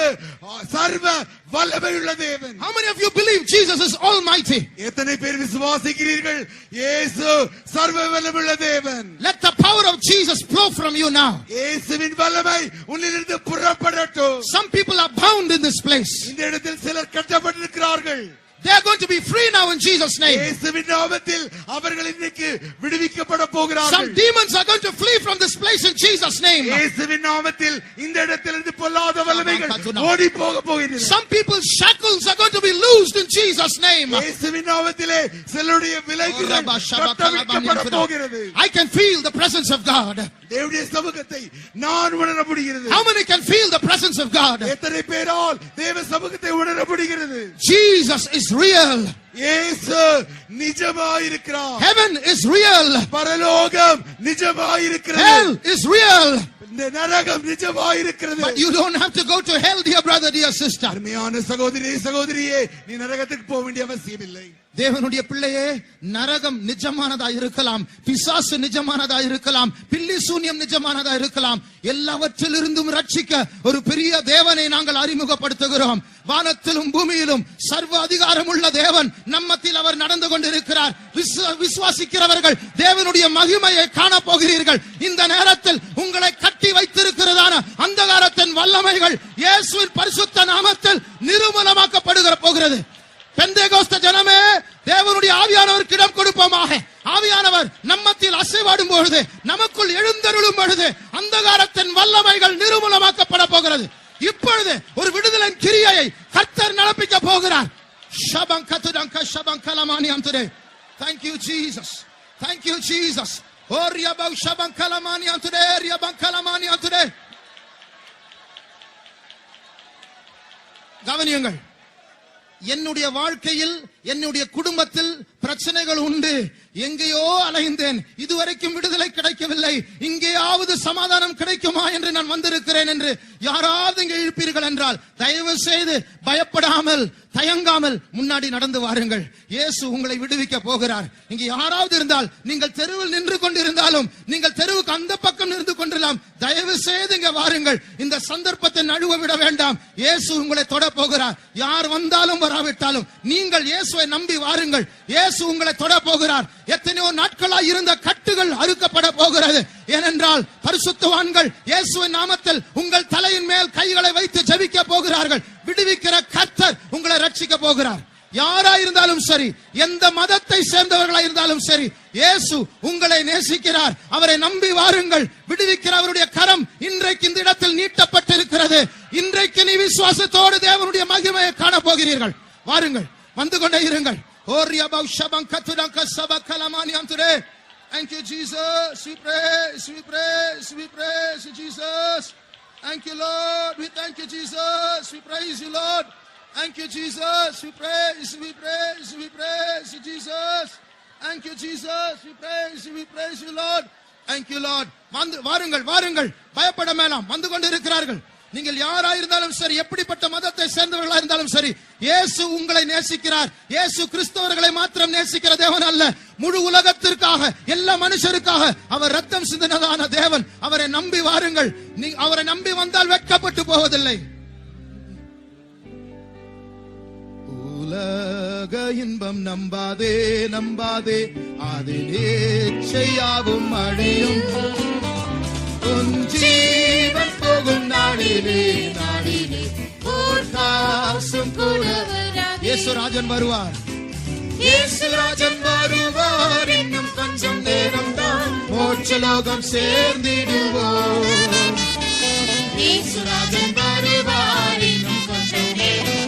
சர்வ வல்லமையுள்ள தேவன். How many of you believe Jesus is almighty? எத்தனை பேர் விசுவாசிக்கிறீர்கள் இயேசு சர்வ வல்லமையுள்ள தேவன்? Let the power of Jesus flow from you now. இயேசுவின் வல்லமை உன்னிலிருந்து புறப்படட்டும். Some people are bound in this place. இந்த இடத்தில் சிலர் கட்டப்பட்டிருக்கிறார்கள். They are going to be free now in Jesus' name. இயேசுவின் நாமத்தில் அவர்கள் இன்னைக்கு விடுவிக்கப்பட போகிறார்கள். Some demons are going to flee from this place in Jesus' name. இயேசுவின் நாமத்தில் இந்த இடத்திலிருந்து பொல்லாத வல்லமைகள் ஓடி போக போகின்றன. Some people's shackles are going to be loosed in Jesus' name. இயேசுவின் நாமத்திலே சிலருடைய விலங்குகள் கட்டவிழ்க்கப்பட போகிறது. I can feel the presence of God. தேவனுடைய சமூகத்தை நான் உணர முடிகிறது. How many can feel the presence of God? எத்தனை பேரால் தேவ சமூகத்தை உணர முடிகிறது? Jesus is real. இயேசு நிஜமாயிருக்கிறார். Heaven is real. பரலோகம் நிஜமாயிருக்கிறது. Hell is real. இந்த நரகம் நிஜமாயிருக்கிறது. But you don't have to go to hell, dear brother, dear sister. அருமையான சகோதரி சகோதரியே, நீ நரகத்துக்கு போக வேண்டிய அவசியம் இல்லை. தேவனுடைய பிள்ளையே, நரகம் நிஜமானதா இருக்கலாம், பிசாசு நிஜமானதா இருக்கலாம், பில்லி சூன்யம் நிஜமானதா இருக்கலாம். எல்லாவற்றிலிருந்தும் ரட்சிக்க ஒரு பெரிய தேவனை நாங்கள் அறிமுகப்படுத்துகிறோம். வானத்திலும் பூமியிலும் சர்வ அதிகாரம் உள்ள தேவன் நம்மத்தில் அவர் நடந்து கொண்டிருக்கிறார். விசுவாசிக்கிறவர்கள் தேவனுடைய மகிமையை காண போகிறீர்கள். இந்த நேரத்தில் உங்களை கட்டி வைத்திருக்கிறதான அந்தகாரத்தின் வல்லமைகள் இயேசுவின் பரிசுத்த நாமத்தில் நிர்மூலமாக்கப்படுகிற போகிறது. பெந்தேகோஸ்தே ஜனமே, தேவனுடைய ஆவியானவருக்கு இடம் கொடுப்போமாக. ஆவியானவர் நம்மத்தில் அசைவாடும் பொழுது, நமக்குள் எழுந்தருளும் பொழுது அந்தகாரத்தின் வல்லமைகள் நிர்மூலமாக்கப்பட போகிறது. இப்பொழுது ஒரு விடுதலை கிரியையை கர்த்தர் நடப்பிக்க போகிறார். ஷபங்கதுடங்க ஷபங்கலமானியம் today. Thank you Jesus. Thank you Jesus. ஓரியபௌ ஷபங்கலமானியம் today. ரியபங்கலமானியம் today. கவனியுங்கள். என்னுடைய வாழ்க்கையில் என்னுடைய குடும்பத்தில் பிரச்சனைகள் உண்டு. எங்கேயோ அலைந்தேன், இதுவரைக்கும் விடுதலை கிடைக்கவில்லை. இங்கேயாவது சமாதானம் கிடைக்குமா என்று நான் வந்திருக்கிறேன் என்று யாராவது இங்கே இழுப்பீர்கள் என்றால் தயவு செய்து பயப்படாமல் தயங்காமல் முன்னாடி நடந்து வாருங்கள். இயேசு உங்களை விடுவிக்க போகிறார். இங்க யாராவது இருந்தால், நீங்கள் தெருவில் நின்று கொண்டிருந்தாலும், நீங்கள் தெருவுக்கு அந்த பக்கம் இருந்து கொண்டிருக்கலாம், தயவு செய்து இங்க வாருங்கள். இந்த சந்தர்ப்பத்தை நழுவ விட வேண்டாம். இயேசு உங்களை தொட போகிறார். யார் வந்தாலும் வராவிட்டாலும் நீங்கள் இயேசுவை நம்பி வாருங்கள். இயேசு உங்களை தொட போகிறார். எத்தனையோ நாட்களாய் இருந்த கட்டுகள் அறுக்கப்பட போகிறது. ஏனென்றால் பரிசுத்தவான்கள் இயேசுவின் நாமத்தில் உங்கள் தலையின் மேல் கைகளை வைத்து ஜெபிக்க போகிறார்கள். விடுவிக்கிற கர்த்தர் உங்களை ரட்சிக்க போகிறார். யாரா இருந்தாலும் சரி, எந்த மதத்தை சேர்ந்தவர்களா இருந்தாலும் சரி, இயேசு உங்களை நேசிக்கிறார். அவரை நம்பி வாருங்கள். விடுவிக்கிற அவருடைய கரம் இன்றைக்கு இந்த இடத்தில் நீட்டப்பட்டிருக்கிறது. இன்றைக்கு நீ விசுவாசத்தோடு தேவனுடைய மகிமையை காண போகிறீர்கள். வாருங்கள், வந்து கொண்டே இருங்கள். Thank you, Jesus. We praise, we praise, we praise you, Jesus. Thank you, Lord. We thank you, Jesus. We praise you, Lord. Thank you, Jesus. We praise, we praise, we praise you, Jesus. Thank you, Jesus. We praise you, Lord. Thank you, Lord. வாருங்கள், வாருங்கள், பயப்பட வேண்டாம். வந்து கொண்டு இருக்கிறார்கள். நீங்கள் யாரா இருந்தாலும் சரி, எப்படிப்பட்ட மதத்தை சேர்ந்தவர்களா இருந்தாலும் சரி, இயேசு உங்களை நேசிக்கிறார். இயேசு கிறிஸ்தவர்களை மாத்திரம் நேசிக்கிற தேவன் அல்ல, முழு உலகத்திற்காக, எல்லா மனுஷருக்காக அவர் ரத்தம் சிந்தினதான தேவன். அவரை நம்பி வாருங்கள். அவரை நம்பி வந்தால் வெட்கப்பட்டு போவதில்லை. உலக இன்பம் நம்பாதே, நம்பாதே, அது நிச்சயாவும் அழியும். உன் ஜீவன் போகும் நாளிலே, நாளிலே காசும் கூட இயேசுராஜன் வருவார். இயேசுராஜன் வருவார். இன்னும் கொஞ்சம் நேரம் தான் மோட்சலோகம் சேர்ந்திடுவோம். இயேசுராஜன் வருவார். இன்னும் கொஞ்சம் நேரம்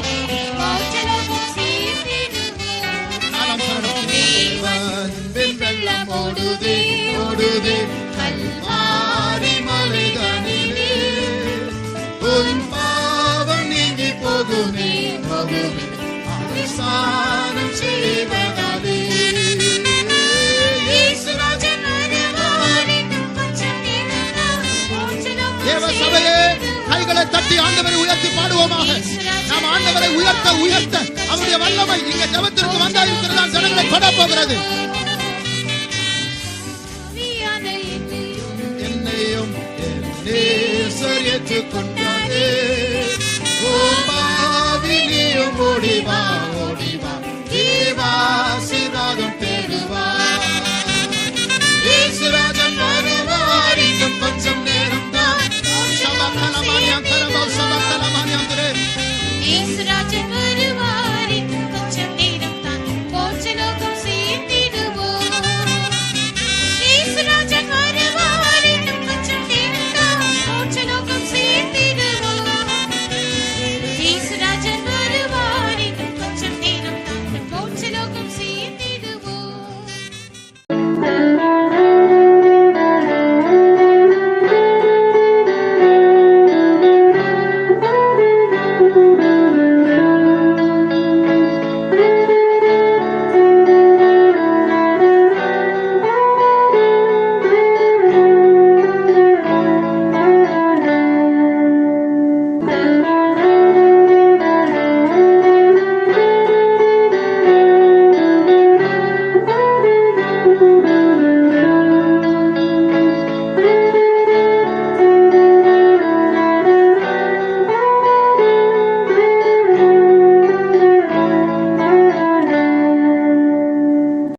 மோட்சலோகம் சேர்ந்திடுவோம். தேவன் வெள்ளம் ஓடுதே, ஓடுதே கல்வாரி மலைதனிலே. உன் பாவம் நீங்கி போகுமே, போகுமே அவசானம் செய்வதாலே. இயேசுராஜன் வருவார். இன்னும் கொஞ்சம் நேரம் தான் மோட்சலோகம். தேவ சபையே, கைகளை தட்டி ஆண்டவரை உயர்த்தி பாடுவோமாக. நாம் ஆண்டவரை உயர்த்த உயர்த்த அவருடைய வல்லமை இங்க ஜெபத்திற்கு வந்தா இருக்கிறதா ஜனங்களை தொட போகிறது. என்னையும் நேசர் ஏற்றுக்கொண்டாரே. ஓ பாவி நீயும் ஓடிவா, ஓடிவா, தேவாசீர்வாதம் பெறுவா. இயேசுராஜன் வருவார். இன்னும் கொஞ்சம் நேரம் தான். இயேசுராஜன் வருவார்.